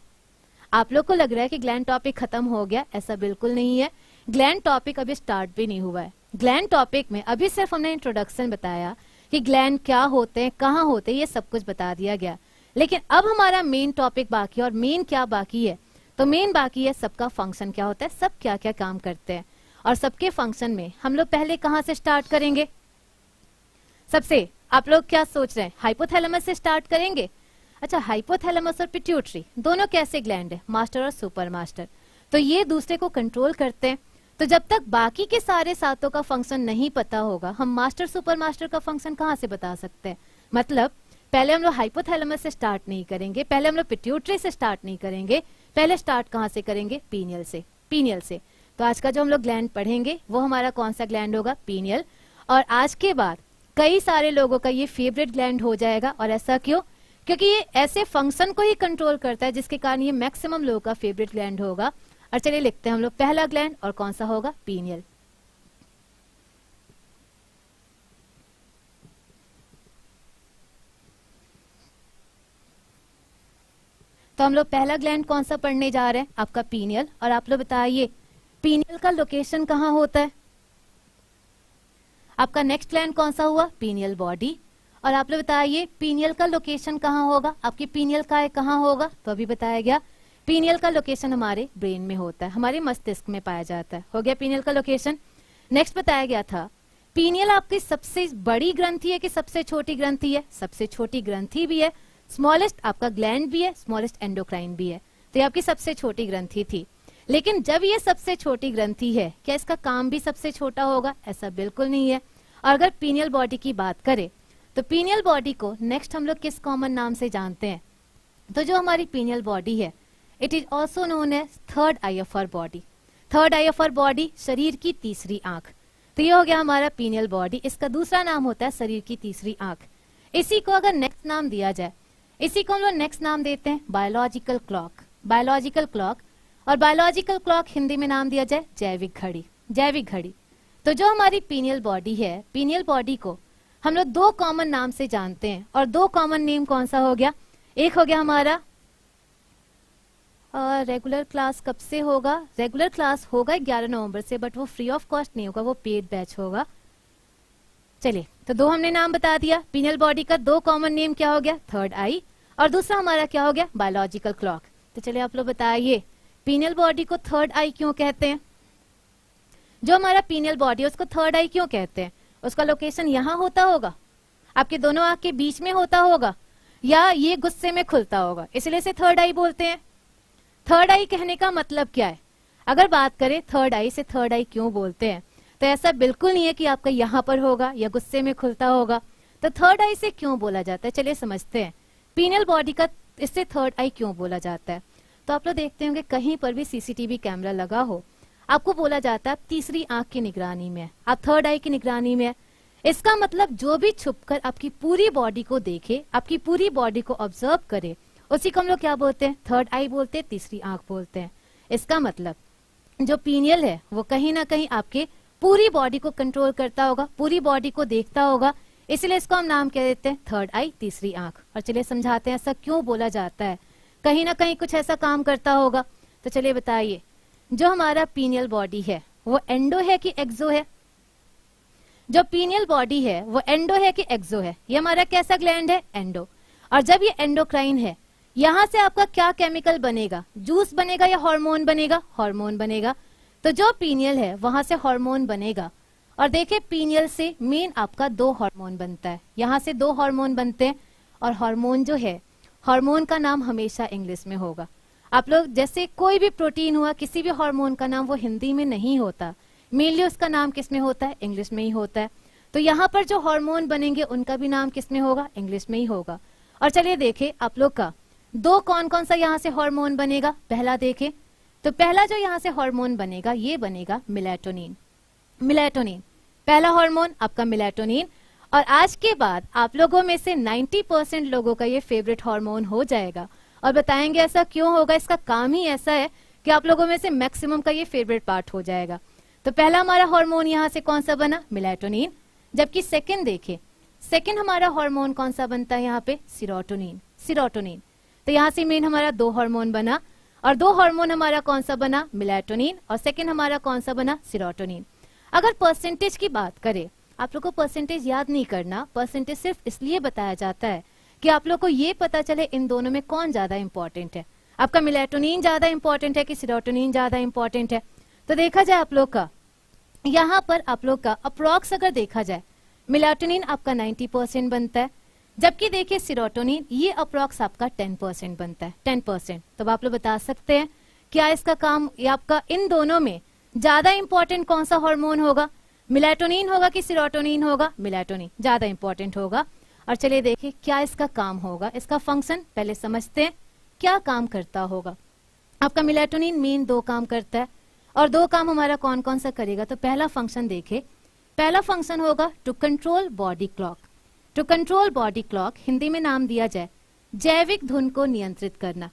आप लोग को लग रहा है कि ग्लैंड टॉपिक खत्म हो गया, ऐसा बिल्कुल नहीं है। ग्लैंड टॉपिक अभी स्टार्ट भी नहीं हुआ है। ग्लैंड टॉपिक में अभी सिर्फ हमने इंट्रोडक्शन बताया कि ग्लैंड क्या होते हैं, कहाँ होते हैं, ये सब कुछ बता दिया गया। लेकिन अब हमारा मेन टॉपिक बाकी है। और मेन क्या बाकी है? तो मेन बाकी है सबका फंक्शन क्या होता है, सब क्या क्या काम करते हैं। और सबके फंक्शन में हम लोग पहले कहाँ से स्टार्ट करेंगे? सबसे आप लोग क्या सोच रहे हैं? हाइपोथैलेमस से स्टार्ट करेंगे। अच्छा, हाइपोथैलेमस और पिट्यूटरी दोनों कैसे ग्लैंड है? मास्टर और सुपर मास्टर। तो ये दूसरे को कंट्रोल करते हैं। तो जब तक बाकी के सारे सातों का फंक्शन नहीं पता होगा, हम मास्टर सुपर मास्टर का फंक्शन कहाँ से बता सकते हैं? मतलब पहले हम लोग हाइपोथैलेमस से स्टार्ट नहीं करेंगे, पहले हम लोग पिट्यूटरी से स्टार्ट नहीं करेंगे, पहले स्टार्ट कहाँ से करेंगे? पीनियल से। पीनियल से। तो आज का जो हम लोग ग्लैंड पढ़ेंगे वो हमारा कौन सा ग्लैंड होगा? पीनियल। और आज के बाद कई सारे लोगों का ये फेवरेट ग्लैंड हो जाएगा। और ऐसा क्यों? क्योंकि ये ऐसे फंक्शन को ही कंट्रोल करता है जिसके कारण ये मैक्सिमम लोगों का फेवरेट ग्लैंड होगा। और चलिए लिखते हैं हम लोग पहला ग्लैंड, और कौन सा होगा? पीनियल। तो हम लोग पहला ग्लैंड कौन सा पढ़ने जा रहे हैं? आपका पीनियल। और आप लोग बताइए पीनियल का लोकेशन कहाँ होता है? आपका नेक्स्ट ग्लैंड कौन सा हुआ? Pineal body. और आप लोग बताइए पीनियल का लोकेशन कहाँ होगा? आपकी पीनियल का कहाँ होगा? तो अभी बताया गया पीनियल का लोकेशन हमारे ब्रेन में होता है, हमारे मस्तिष्क में पाया जाता है। हो गया पीनियल का लोकेशन। नेक्स्ट बताया गया था पीनियल आपकी सबसे बड़ी ग्रंथि है कि सबसे छोटी ग्रंथि है? सबसे छोटी ग्रंथि भी है, स्मॉलेस्ट आपका ग्लैंड भी है, स्मॉलेस्ट एंडोक्राइन भी है। तो ये आपकी सबसे छोटी ग्रंथि थी। लेकिन जब ये सबसे छोटी ग्रंथि है, क्या इसका काम भी सबसे छोटा होगा? ऐसा बिल्कुल नहीं है। और अगर पीनियल बॉडी की बात करें तो पीनियल बॉडी को नेक्स्ट हम लोग किस कॉमन नाम से जानते हैं? तो जो हमारी पीनियल बॉडी है, it is also known as third eye of our body. Third eye of our body, शरीर की तीसरी आंख। तो ये हो गया हमारा पीनियल बॉडी। इसका दूसरा नाम होता है शरीर की तीसरी आंख। इसी को अगर नेक्स्ट नाम दिया जाए, इसी को हम लोग नेक्स्ट नाम देते हैं बायोलॉजिकल क्लॉक। Biological clock. और बायोलॉजिकल क्लॉक हिंदी में नाम दिया जाए जैविक घड़ी। जैविक घड़ी। तो जो हमारी पीनियल बॉडी है, पीनियल बॉडी को हम लोग दो कॉमन नाम से जानते हैं। और दो कॉमन नेम कौन सा हो गया? एक हो गया हमारा रेगुलर क्लास कब से होगा? रेगुलर क्लास होगा 11 नवंबर से, बट वो फ्री ऑफ कॉस्ट नहीं होगा, वो पेड बैच होगा। चलिए, तो दो हमने नाम बता दिया। पीनियल बॉडी का दो कॉमन नेम क्या हो गया? थर्ड आई। और दूसरा हमारा क्या हो गया? Biological clock. तो चलिए आप लोग बताइए पीनियल बॉडी को थर्ड आई क्यों कहते हैं? जो हमारा पीनियल बॉडी है उसको थर्ड आई क्यों कहते हैं? उसका लोकेशन यहाँ होता होगा, आपके दोनों आंख के बीच में होता होगा, या ये गुस्से में खुलता होगा, इसलिए से थर्ड आई बोलते हैं। थर्ड आई कहने का मतलब क्या है? अगर बात करें थर्ड आई से थर्ड आई क्यों बोलते हैं, तो ऐसा बिल्कुल नहीं है कि आपका यहाँ पर होगा या गुस्से में खुलता होगा। तो थर्ड आई से क्यों बोला जाता है, चलिए समझते हैं। पीनियल बॉडी का इससे थर्ड आई क्यों बोला जाता है? तो आप लोग देखते होंगे कहीं पर भी सीसीटीवी कैमरा लगा हो, आपको बोला जाता है आप तीसरी आंख की निगरानी में है, आप थर्ड आई की निगरानी में है। इसका मतलब जो भी छुपकर आपकी पूरी बॉडी को देखे, आपकी पूरी बॉडी को ऑब्जर्व करे, उसी को हम लोग क्या बोलते हैं? थर्ड आई बोलते हैं, तीसरी आंख बोलते हैं। इसका मतलब जो पीनियल है वो कहीं ना कहीं आपके पूरी बॉडी को कंट्रोल करता होगा, पूरी बॉडी को देखता होगा, इसलिए इसको हम नाम कह देते हैं थर्ड आई, तीसरी आंख। और चलिए समझाते हैं ऐसा क्यों बोला जाता है, कहीं ना कहीं कुछ ऐसा काम करता होगा। तो चलिए बताइए जो हमारा पीनियल बॉडी है वो एंडो है कि एक्सो है? जो पीनियल बॉडी है वो एंडो है कि एक्सो है? ये हमारा कैसा ग्लैंड है? एंडो। और जब ये एंडोक्राइन है, यहाँ से आपका क्या केमिकल बनेगा? जूस बनेगा या हार्मोन बनेगा? हार्मोन बनेगा। तो जो पीनियल है वहां से हार्मोन बनेगा। और देखिए पीनियल से मेन आपका 2 हार्मोन बनता है, यहाँ से 2 हार्मोन बनते हैं। और हार्मोन जो है, हार्मोन का नाम हमेशा इंग्लिश में होगा। आप लोग जैसे कोई भी प्रोटीन हुआ, किसी भी हार्मोन का नाम वो हिंदी में नहीं होता, मेनली उसका नाम किस में होता है, इंग्लिश में ही होता है। तो यहाँ पर जो हार्मोन बनेंगे उनका भी नाम किस में होगा, इंग्लिश में ही होगा। और चलिए देखें आप लोग का 2 कौन कौन सा यहाँ से हार्मोन बनेगा। पहला देखें तो पहला जो यहाँ से हार्मोन बनेगा ये बनेगा मेलाटोनिन। मेलाटोनिन पहला हार्मोन आपका मेलाटोनिन। और आज के बाद आप लोगों में से 90% लोगों का ये फेवरेट हार्मोन हो जाएगा। और बताएंगे ऐसा क्यों होगा, इसका काम ही ऐसा है कि आप लोगों में से मैक्सिमम का ये फेवरेट पार्ट हो जाएगा। तो पहला हमारा हार्मोन यहाँ से कौन सा बना, मेलाटोनिन। जबकि सेकंड देखें, सेकंड हमारा हार्मोन कौन सा बनता है यहाँ पे, सीरोटोनिन। सीरोटोनिन तो यहाँ से मेन हमारा 2 हार्मोन बना। और 2 हार्मोन हमारा कौन सा बना, मेलाटोनिन, और सेकंड हमारा कौन सा बना, सीरोटोनिन। अगर परसेंटेज की बात करें, आप लोग को परसेंटेज याद नहीं करना, परसेंटेज सिर्फ इसलिए बताया जाता है कि आप लोग को ये पता चले इन दोनों में कौन ज्यादा इंपॉर्टेंट है। आपका मेलाटोनिन ज्यादा इंपॉर्टेंट है कि सीरोटोनिन ज्यादा इंपॉर्टेंट है। तो देखा जाए आप लोग का यहाँ पर आप लोग का अप्रोक्स अगर देखा जाए, मेलाटोनिन आपका 90% बनता है, जबकि देखिए सीरोटोनिन ये अप्रोक्स आपका 10% बनता है, 10%। तो आप लोग बता सकते हैं क्या इसका काम, ये आपका इन दोनों में ज्यादा इंपॉर्टेंट कौन सा हार्मोन होगा, मेलाटोनिन होगा कि सीरोटोनिन होगा, मेलाटोनिन ज्यादा इंपॉर्टेंट होगा। और चलिए देखिए क्या इसका काम होगा, इसका फंक्शन पहले समझते हैं क्या काम करता होगा। आपका मेलाटोनिन मेन 2 काम करता है, और 2 काम हमारा कौन कौन सा करेगा। तो पहला फंक्शन देखे, पहला फंक्शन होगा to control body clock. To control body clock Hindi में नाम दिया जाए जैविक धुन को नियंत्रित करना।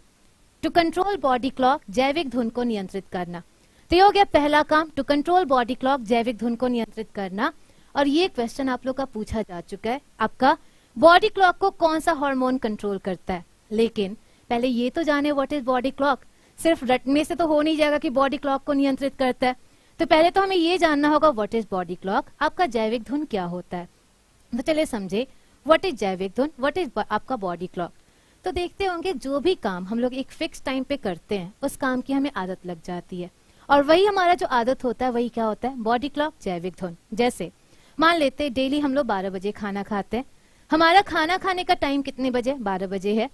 टू कंट्रोल बॉडी क्लॉक जैविक धुन को नियंत्रित करना। तो ये हो गया पहला काम, टू कंट्रोल बॉडी क्लॉक जैविक धुन को नियंत्रित करना। और ये क्वेश्चन आप लोग का पूछा जा चुका है, आपका बॉडी क्लॉक को कौन सा हार्मोन कंट्रोल करता है। लेकिन पहले ये तो जाने व्हाट इज बॉडी क्लॉक, सिर्फ रटने से तो हो नहीं जाएगा कि बॉडी क्लॉक को नियंत्रित करता है। तो पहले तो हमें ये जानना होगा व्हाट इज बॉडी क्लॉक, आपका जैविक धुन क्या होता है। तो चलिए समझे व्हाट इज जैविक धुन, व्हाट इज आपका बॉडी क्लॉक। तो देखते होंगे जो भी काम हम लोग एक फिक्स टाइम पे करते हैं उस काम की हमें आदत लग जाती है, और वही हमारा जो आदत होता है वही क्या होता है, बॉडी क्लॉक जैविक धुन। जैसे मान लेते हैं डेली हम लोग 12 बजे खाना खाते हैं, हमारा खाना खाने का टाइम कितने बजे, 12 बजे है।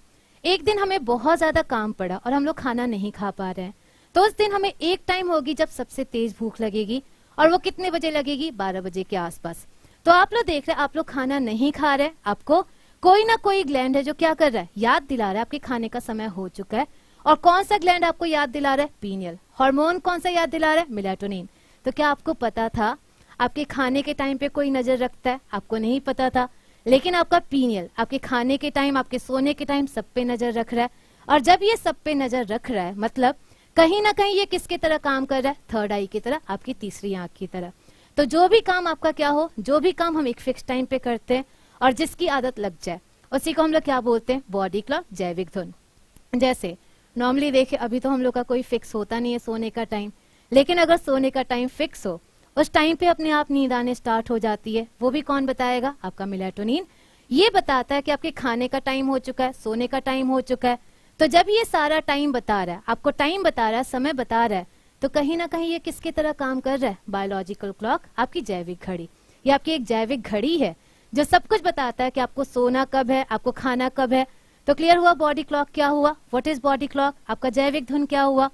एक दिन हमें बहुत ज्यादा काम पड़ा और हम लोग खाना नहीं खा पा रहे हैं, तो उस दिन हमें एक टाइम होगी जब सबसे तेज भूख लगेगी, और वो कितने बजे लगेगी, 12 बजे के आसपास। तो आप लोग देख रहे हैं आप लोग खाना नहीं खा रहे, आपको कोई ना कोई ग्लैंड है जो क्या कर रहा है, याद दिला रहा है आपके खाने का समय हो चुका है। और कौन सा ग्लैंड आपको याद दिला रहा है, पीनियल। हार्मोन कौन सा याद दिला रहा है, मेलाटोनिन। तो क्या आपको पता था आपके खाने के टाइम पे कोई नजर रखता है, आपको नहीं पता था, लेकिन आपका पीनियल आपके खाने के टाइम, आपके सोने के टाइम सब पे नजर रख रहा है। और जब ये सब पे नजर रख रहा है मतलब कहीं ना कहीं ये किसकी तरह काम कर रहा है, थर्ड आई की तरह, आपकी तीसरी आंख की तरह। तो जो भी काम आपका क्या हो, जो भी काम हम एक फिक्स टाइम पे करते हैं और जिसकी आदत लग जाए उसी को हम लोग क्या बोलते हैं, बॉडी क्लॉक जैविक धुन। जैसे नॉर्मली देखे अभी तो हम लोग का कोई फिक्स होता नहीं है सोने का टाइम, लेकिन अगर सोने का टाइम फिक्स हो उस टाइम पे अपने आप नींद आने स्टार्ट हो जाती है। वो भी कौन बताएगा, आपका मेलाटोनिन। ये बताता है कि आपके खाने का टाइम हो चुका है, सोने का टाइम हो चुका है। तो जब ये सारा टाइम बता रहा है, आपको टाइम बता रहा है, समय बता रहा है, तो कहीं ना कहीं ये किसकी तरह काम कर रहा है, बायोलॉजिकल क्लॉक, आपकी जैविक घड़ी। ये आपकी एक जैविक घड़ी है जो सब कुछ बताता है कि आपको सोना कब है, आपको खाना कब है। तो क्लियर हुआ बॉडी क्लॉक क्या हुआ, व्हाट इज बॉडी क्लॉक, आपका जैविक धुन क्या हुआ।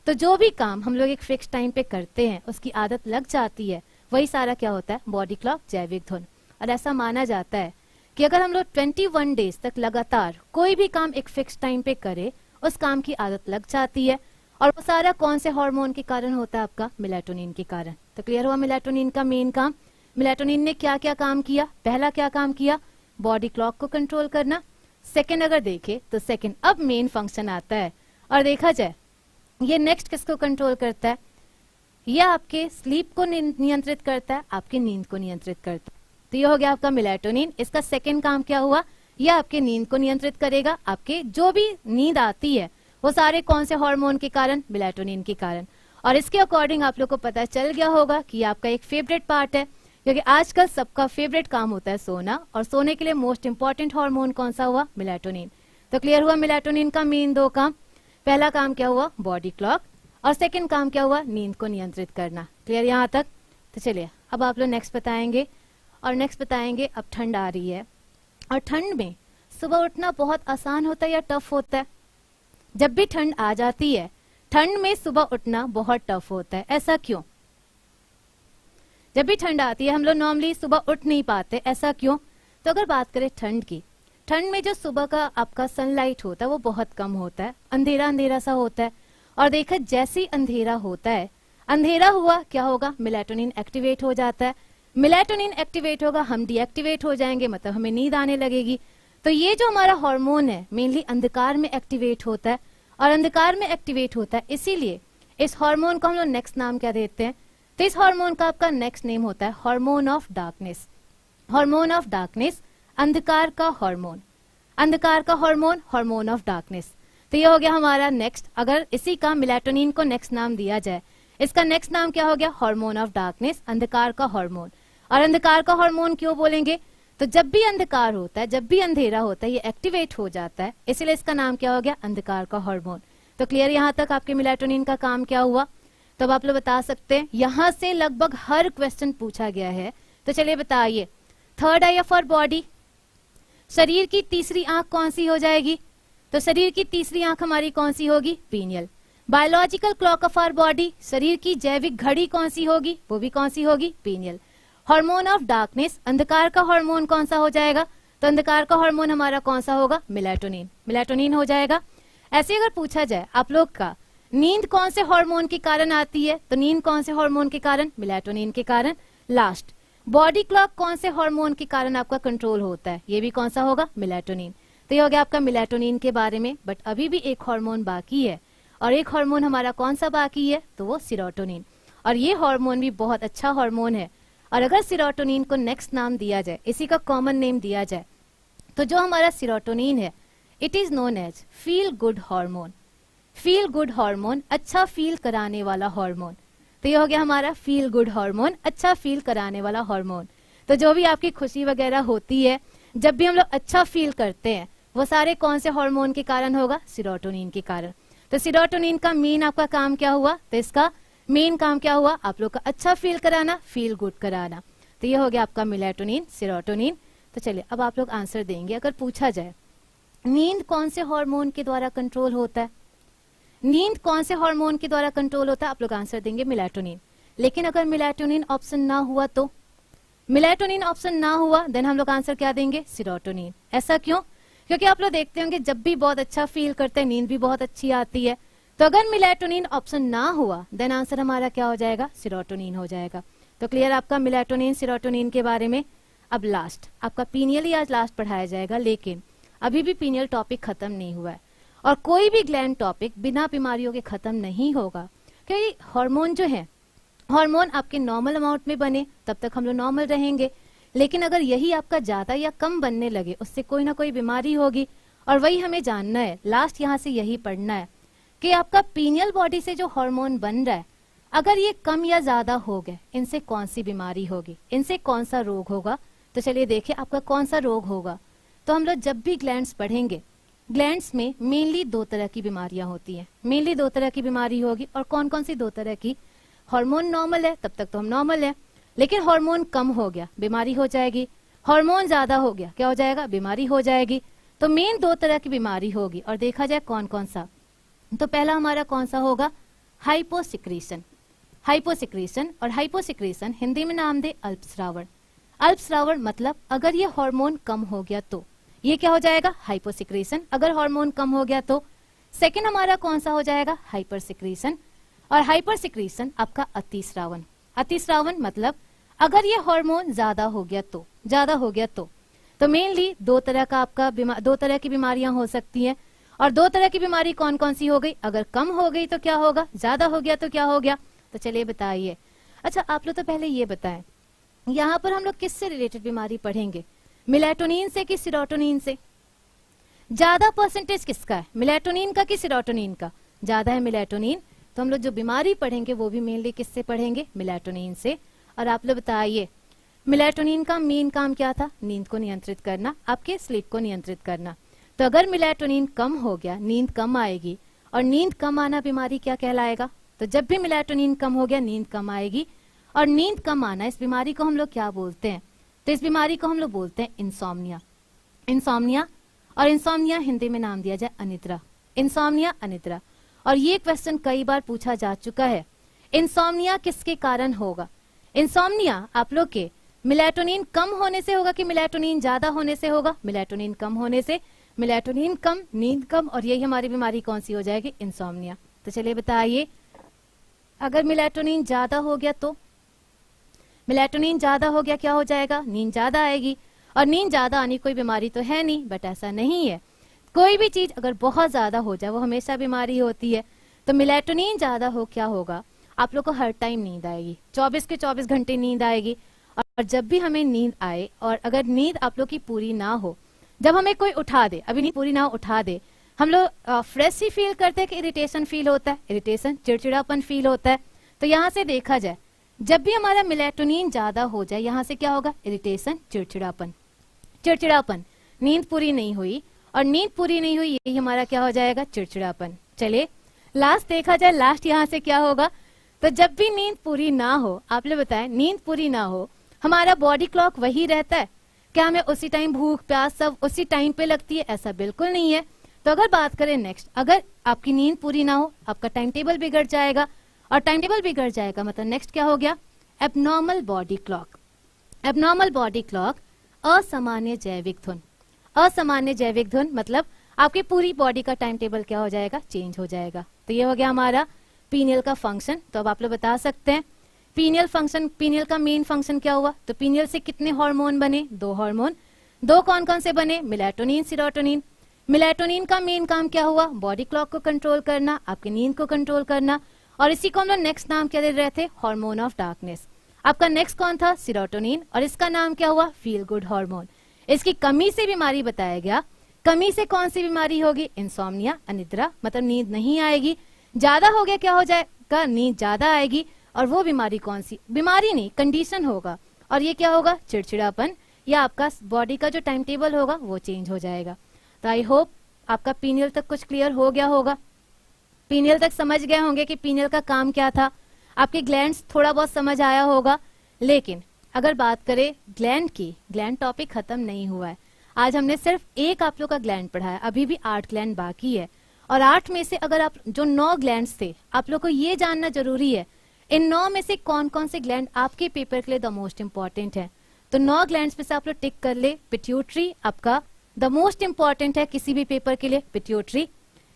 तो जो भी काम हम लोग एक फिक्स टाइम पे करते हैं उसकी आदत लग जाती है, वही सारा क्या होता है, बॉडी क्लॉक जैविक धुन। और ऐसा माना जाता है कि अगर हम लोग 21 डेज तक लगातार कोई भी काम एक फिक्स टाइम पे करे उस काम की आदत लग जाती है। और वो सारा कौन से हार्मोन के कारण होता है, आपका मेलाटोनिन के कारण। तो क्लियर हुआ मेलाटोनिन का मेन काम। मेलाटोनिन ने क्या क्या काम किया, पहला क्या काम किया, बॉडी क्लॉक को कंट्रोल करना। सेकंड अगर देखे तो सेकंड अब मेन फंक्शन आता है, और देखा जाए ये नेक्स्ट किसको कंट्रोल करता है, ये आपके स्लीप को नियंत्रित करता है, आपकी नींद को नियंत्रित करता है। तो ये हो गया आपका मेलाटोनिन। इसका सेकंड काम क्या हुआ, ये आपके नींद को नियंत्रित करेगा। आपके जो भी नींद आती है वो सारे कौन से हार्मोन के कारण, मेलाटोनिन के कारण। और इसके अकॉर्डिंग आप लोग को पता चल गया होगा कि आपका एक फेवरेट पार्ट है, क्योंकि आजकल सबका फेवरेट काम होता है सोना, और सोने के लिए मोस्ट इंपॉर्टेंट हार्मोन कौन सा हुआ, मेलाटोनिन। तो क्लियर हुआ मेलाटोनिन का मेन 2 काम। पहला काम क्या हुआ, बॉडी क्लॉक, और सेकंड काम क्या हुआ, नींद को नियंत्रित करना। क्लियर यहाँ तक? तो चलिए अब आप लोग नेक्स्ट बताएंगे, और नेक्स्ट बताएंगे अब ठंड आ रही है, और ठंड में सुबह उठना बहुत आसान होता है या टफ होता है? जब भी ठंड आ जाती है, ठंड में सुबह उठना बहुत टफ होता है, ऐसा क्यों? जब भी ठंड आती है हम लोग नॉर्मली सुबह उठ नहीं पाते, ऐसा क्यों? तो अगर बात करें ठंड की, ठंड में जो सुबह का आपका सनलाइट होता है वो बहुत कम होता है, अंधेरा अंधेरा सा होता है। और देखा जैसे ही अंधेरा होता है, अंधेरा हुआ क्या होगा, मेलाटोनिन एक्टिवेट हो जाता है। मेलाटोनिन एक्टिवेट होगा, हम डीएक्टिवेट हो जाएंगे, मतलब हमें नींद आने लगेगी। तो ये जो हमारा हार्मोन है मेनली अंधकार में एक्टिवेट होता है, और अंधकार में एक्टिवेट होता है, इसीलिए इस हार्मोन को हम लोग नेक्स्ट नाम क्या देते हैं? तो इस हार्मोन का आपका नेक्स्ट नेम होता है hormone of darkness. Hormone of darkness, अंधकार का हार्मोन, अंधकार का हार्मोन, हार्मोन ऑफ डार्कनेस। तो ये हो गया हमारा नेक्स्ट। अगर इसी का मेलाटोनिन को नेक्स्ट नाम दिया जाए, इसका नेक्स्ट नाम क्या हो गया, हार्मोन ऑफ डार्कनेस, अंधकार का हार्मोन। और अंधकार का हार्मोन क्यों बोलेंगे, तो जब भी अंधकार होता है, जब भी अंधेरा होता है, ये एक्टिवेट हो जाता है, इसलिए इसका नाम क्या हो गया, अंधकार का हार्मोन। तो क्लियर यहाँ तक आपके मेलाटोनिन का काम क्या हुआ? तो अब आप लोग बता सकते हैं, यहाँ से लगभग हर क्वेश्चन पूछा गया है। तो चलिए बताइए, third eye of our body, शरीर की तीसरी आंख कौन सी हो जाएगी? तो शरीर की तीसरी आंख हमारी कौन सी होगी, pineal. Biological clock of our body, शरीर की जैविक घड़ी कौन सी होगी, वो भी कौन सी होगी, पीनियल। हार्मोन ऑफ डार्कनेस, अंधकार का हार्मोन कौन सा हो जाएगा? तो अंधकार का हार्मोन हमारा कौन सा होगा, मेलाटोनिन, मेलाटोनिन हो जाएगा। ऐसे अगर पूछा जाए आप लोग का नींद कौन से हार्मोन के कारण आती है, तो नींद कौन से हार्मोन के कारण, मेलाटोनिन के कारण। लास्ट, बॉडी क्लॉक कौन से हार्मोन के कारण आपका कंट्रोल होता है, ये भी कौन सा होगा, मेलाटोनिन। तो ये हो गया आपका मेलाटोनिन के बारे में। बट अभी भी एक हार्मोन बाकी है, और एक हार्मोन हमारा कौन सा बाकी है, तो वो सेरोटोनिन। और ये हार्मोन भी बहुत अच्छा हार्मोन है, और अगर सेरोटोनिन को नेक्स्ट नाम दिया जाए, इसी का कॉमन नेम दिया जाए, तो जो हमारा सेरोटोनिन है, it is known as feel good hormone. Feel good hormone, अच्छा फील कराने वाला हार्मोन। तो ये हो गया हमारा फील गुड हार्मोन, अच्छा फील कराने वाला हार्मोन। तो जो भी आपकी खुशी वगैरह होती है, जब भी हम लोग अच्छा फील करते हैं, वो सारे कौन से हार्मोन के कारण होगा, सेरोटोनिन के कारण। तो सेरोटोनिन का मेन आपका काम क्या हुआ, तो इसका मेन काम क्या हुआ, आप लोग का अच्छा फील कराना, फील गुड कराना। तो ये हो गया आपका मेलाटोनिन, सेरोटोनिन। तो चलिए अब आप लोग आंसर देंगे। अगर पूछा जाए नींद कौन से हार्मोन के द्वारा कंट्रोल होता है, नींद कौन से हार्मोन के द्वारा कंट्रोल होता है, आप लोग आंसर देंगे मेलाटोनिन। लेकिन अगर मेलाटोनिन ऑप्शन ना हुआ, तो मेलाटोनिन ऑप्शन ना हुआ, देन हम लोग आंसर क्या देंगे, सेरोटोनिन। ऐसा क्यों? क्योंकि आप लोग देखते होंगे जब भी बहुत अच्छा फील करते हैं, नींद भी बहुत अच्छी आती है। तो अगर मेलाटोनिन ऑप्शन ना हुआ, देन आंसर हमारा क्या हो जाएगा, सेरोटोनिन हो जाएगा। तो क्लियर आपका मेलाटोनिन सेरोटोनिन के बारे में। अब लास्ट आपका पीनियल ही आज लास्ट पढ़ाया जाएगा, लेकिन अभी भी पीनियल टॉपिक खत्म नहीं हुआ है, और कोई भी ग्लैंड टॉपिक बिना बीमारियों के खत्म नहीं होगा। क्योंकि हार्मोन जो है, हार्मोन आपके नॉर्मल अमाउंट में बने तब तक हम लोग नॉर्मल रहेंगे, लेकिन अगर यही आपका ज्यादा या कम बनने लगे, उससे कोई ना कोई बीमारी होगी। और वही हमें जानना है, लास्ट यहाँ से यही पढ़ना है कि आपका पीनियल बॉडी से जो हार्मोन बन रहा है, अगर ये कम या ज्यादा हो गए, इनसे कौन सी बीमारी होगी, इनसे कौन सा रोग होगा। तो चलिए देखिए आपका कौन सा रोग होगा। तो हम लोग जब भी ग्लैंड्स पढ़ेंगे, ग्लैंड्स में मेनली दो तरह की बीमारियां होती हैं, मेनली दो तरह की बीमारी होगी। और कौन कौन सी दो तरह की, हार्मोन नॉर्मल है तब तक तो हम नॉर्मल है, लेकिन हार्मोन कम हो गया बीमारी हो जाएगी, हार्मोन ज्यादा हो गया क्या हो जाएगा, बीमारी हो जाएगी। तो मेन दो तरह की बीमारी होगी, और देखा जाए कौन कौन सा। तो पहला हमारा कौन सा होगा, हाइपोसिक्रीशन। हाइपोसिक्रीशन, और हाइपोसिक्रीशन हिंदी में नाम दे अल्पस्रावन। अल्पस्रावन मतलब अगर ये हार्मोन कम हो गया तो ये क्या हो जाएगा, हाइपोसिक्रीशन, अगर हार्मोन कम हो गया तो। सेकंड हमारा कौन सा हो जाएगा, हाइपरसिक्रीशन, और हाइपरसिक्रीशन आपका अतिस्रावन। अतिस्रावन मतलब अगर ये हार्मोन ज्यादा हो गया तो, ज्यादा हो गया तो मेनली दो तरह का आपका दो तरह की बीमारियां हो सकती हैं। और दो तरह की बीमारी कौन कौन सी हो गई, अगर कम हो गई तो क्या होगा, ज्यादा हो गया तो क्या हो गया। तो चलिए बताइए। अच्छा आप लोग तो पहले ये बताएं, यहाँ पर हम लोग किससे रिलेटेड बीमारी पढ़ेंगे, मेलाटोनिन से कि सेरोटोनिन से? ज्यादा परसेंटेज किसका है, मेलाटोनिन का कि सेरोटोनिन का? ज्यादा है मेलाटोनिन, तो हम लोग जो बीमारी पढ़ेंगे वो भी मेनली किससे पढ़ेंगे, मेलाटोनिन से। और आप लोग बताइए मेलाटोनिन का मेन काम क्या था, नींद को नियंत्रित करना, आपके स्लीप को नियंत्रित करना। तो अगर मेलाटोनिन कम हो गया, नींद कम आएगी, और नींद कम आना बीमारी क्या कहलाएगा, तो जब भी मेलाटोनिन कम हो गया नींद कम आएगी, और नींद कम आना इस बीमारी को हम लोग क्या बोलते हैं, तो इस बीमारी को हम लोग बोलते हैं इंसोम्निया। इंसोम्निया, और इंसोम्निया हिंदी में नाम दिया जाए अनिद्रा, इंसोम्निया अनिद्रा। और ये क्वेश्चन कई बार पूछा जा चुका है, इंसोम्निया किसके कारण होगा। इंसोम्निया आप लोग के मेलाटोनिन कम होने से होगा कि मेलाटोनिन ज्यादा होने से होगा, मेलाटोनिन कम होने से, मेलाटोनिन कम नींद कम, और यही हमारी बीमारी कौन सी हो जाएगी, इंसोम्निया। तो चलिए बताइए, अगर मेलाटोनिन ज्यादा हो गया तो मेलाटोनिन ज्यादा हो गया क्या हो जाएगा, नींद ज्यादा आएगी, और नींद ज्यादा आनी कोई बीमारी तो है नहीं, बट ऐसा नहीं है। कोई भी चीज अगर बहुत ज्यादा हो जाए वो हमेशा बीमारी होती है। तो मेलाटोनिन ज्यादा हो क्या होगा, आप लोग को हर टाइम नींद आएगी, 24 के 24 घंटे नींद आएगी। और जब भी हमें नींद आए, और अगर नींद आप लोग की पूरी ना हो, जब हमें कोई उठा दे, अभी नींद पूरी ना उठा दे, हम लोग फ्रेश ही फील करते हैं कि इरिटेशन फील होता है, इरिटेशन चिड़चिड़ापन फील होता है। तो यहाँ से देखा जाए, जब भी हमारा मेलाटोनिन ज्यादा हो जाए, यहाँ से क्या होगा, इरिटेशन चिड़चिड़ापन, चिड़चिड़ापन, नींद पूरी नहीं हुई, और नींद पूरी नहीं हुई यही हमारा क्या हो जाएगा, चिड़चिड़ापन। चलिए लास्ट देखा जाए, लास्ट यहाँ से क्या होगा, तो जब भी नींद पूरी ना हो, आप लोग बताएं, नींद पूरी ना हो, हमारा बॉडी क्लॉक वही रहता है क्या, हमें उसी टाइम भूख प्यास सब उसी टाइम पे लगती है, ऐसा बिल्कुल नहीं है। तो अगर बात करें नेक्स्ट, अगर आपकी नींद पूरी ना हो, आपका टाइम टेबल बिगड़ जाएगा, और टाइम टेबल बिगड़ जाएगा मतलब नेक्स्ट क्या हो गया, abnormal body clock. Abnormal body clock, असामान्य जैविक धुन। असामान्य जैविक धुन मतलब आपकी पूरी बॉडी का टाइम टेबल क्या हो जाएगा, चेंज हो जाएगा। तो ये हो गया हमारा पीनियल का फंक्शन। तो अब आप लोग बता सकते हैं पीनियल फंक्शन, पीनियल का मेन फंक्शन क्या हुआ, तो पीनियल से कितने हार्मोन बने, 2 हार्मोन। 2 कौन कौन से बने, मेलाटोनिन, सेरोटोनिन। मेलाटोनिन का मेन काम क्या हुआ, बॉडी क्लॉक को कंट्रोल करना, आपकी नींद को कंट्रोल करना, और इसी को हम लोग नेक्स्ट नाम क्या दे रहे थे, हार्मोन ऑफ डार्कनेस। आपका नेक्स्ट कौन था, सेरोटोनिन, और इसका नाम क्या हुआ, फील गुड हार्मोन। इसकी कमी से बीमारी बताया गया, कमी से कौन सी बीमारी होगी, इंसोम्निया, अनिद्रा, मतलब नींद नहीं आएगी। ज्यादा हो गया क्या हो जाएगा, नींद ज्यादा आएगी, और वो बीमारी कौन सी, बीमारी नहीं कंडीशन होगा, और ये क्या होगा, चिड़चिड़ापन, या आपका बॉडी का जो टाइम टेबल होगा वो चेंज हो जाएगा। तो आई होप आपका पीनियल तक कुछ क्लियर हो गया होगा, पीनियल तक समझ गए होंगे कि पीनियल का काम क्या था, आपके ग्लैंड्स थोड़ा बहुत समझ आया होगा। लेकिन अगर बात करें ग्लैंड की, ग्लैंड टॉपिक खत्म नहीं हुआ है। आज हमने सिर्फ एक आप लोग का ग्लैंड पढ़ा है, अभी भी 8 ग्लैंड बाकी है, और 8 में से अगर आप जो 9 ग्लैंड्स थे, आप लोग को ये जानना जरूरी है इन 9 में से कौन कौन से ग्लैंड आपके पेपर के लिए द मोस्ट इंपॉर्टेंट है। तो 9 ग्लैंड्स में से आप लोग टिक कर ले, पिट्यूटरी आपका द मोस्ट इंपॉर्टेंट है किसी भी पेपर के लिए, पिट्यूटरी।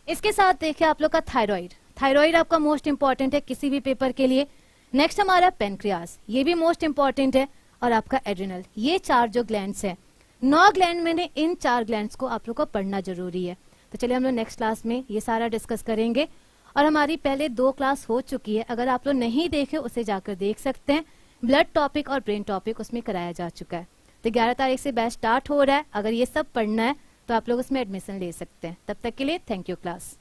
इसके साथ देखिए आप लोग का थायराइड, थायराइड आपका मोस्ट इंपॉर्टेंट है किसी भी पेपर के लिए। नेक्स्ट हमारा पेनक्रियास, ये भी मोस्ट इंपॉर्टेंट है, और आपका एड्रिनल। ये 4 जो ग्लैंड्स हैं, 9 ग्लैंड में ने इन 4 ग्लैंड्स को आप लोग को पढ़ना जरूरी है। तो चलिए हम लोग नेक्स्ट क्लास में ये सारा डिस्कस करेंगे, और हमारी पहले 2 क्लास हो चुकी है, अगर आप लोग नहीं देखे उसे जाकर देख सकते हैं। ब्लड टॉपिक और ब्रेन टॉपिक उसमें कराया जा चुका है। तो 11 तारीख से बैच स्टार्ट हो रहा है, अगर ये सब पढ़ना है तो आप लोग उसमें एडमिशन ले सकते हैं। तब तक के लिए thank you class.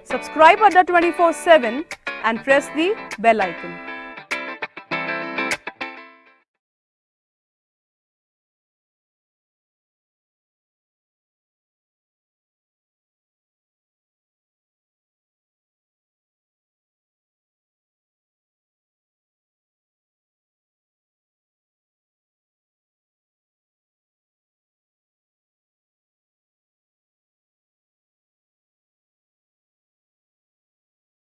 Subscribe Adda 24/7 and press the bell icon.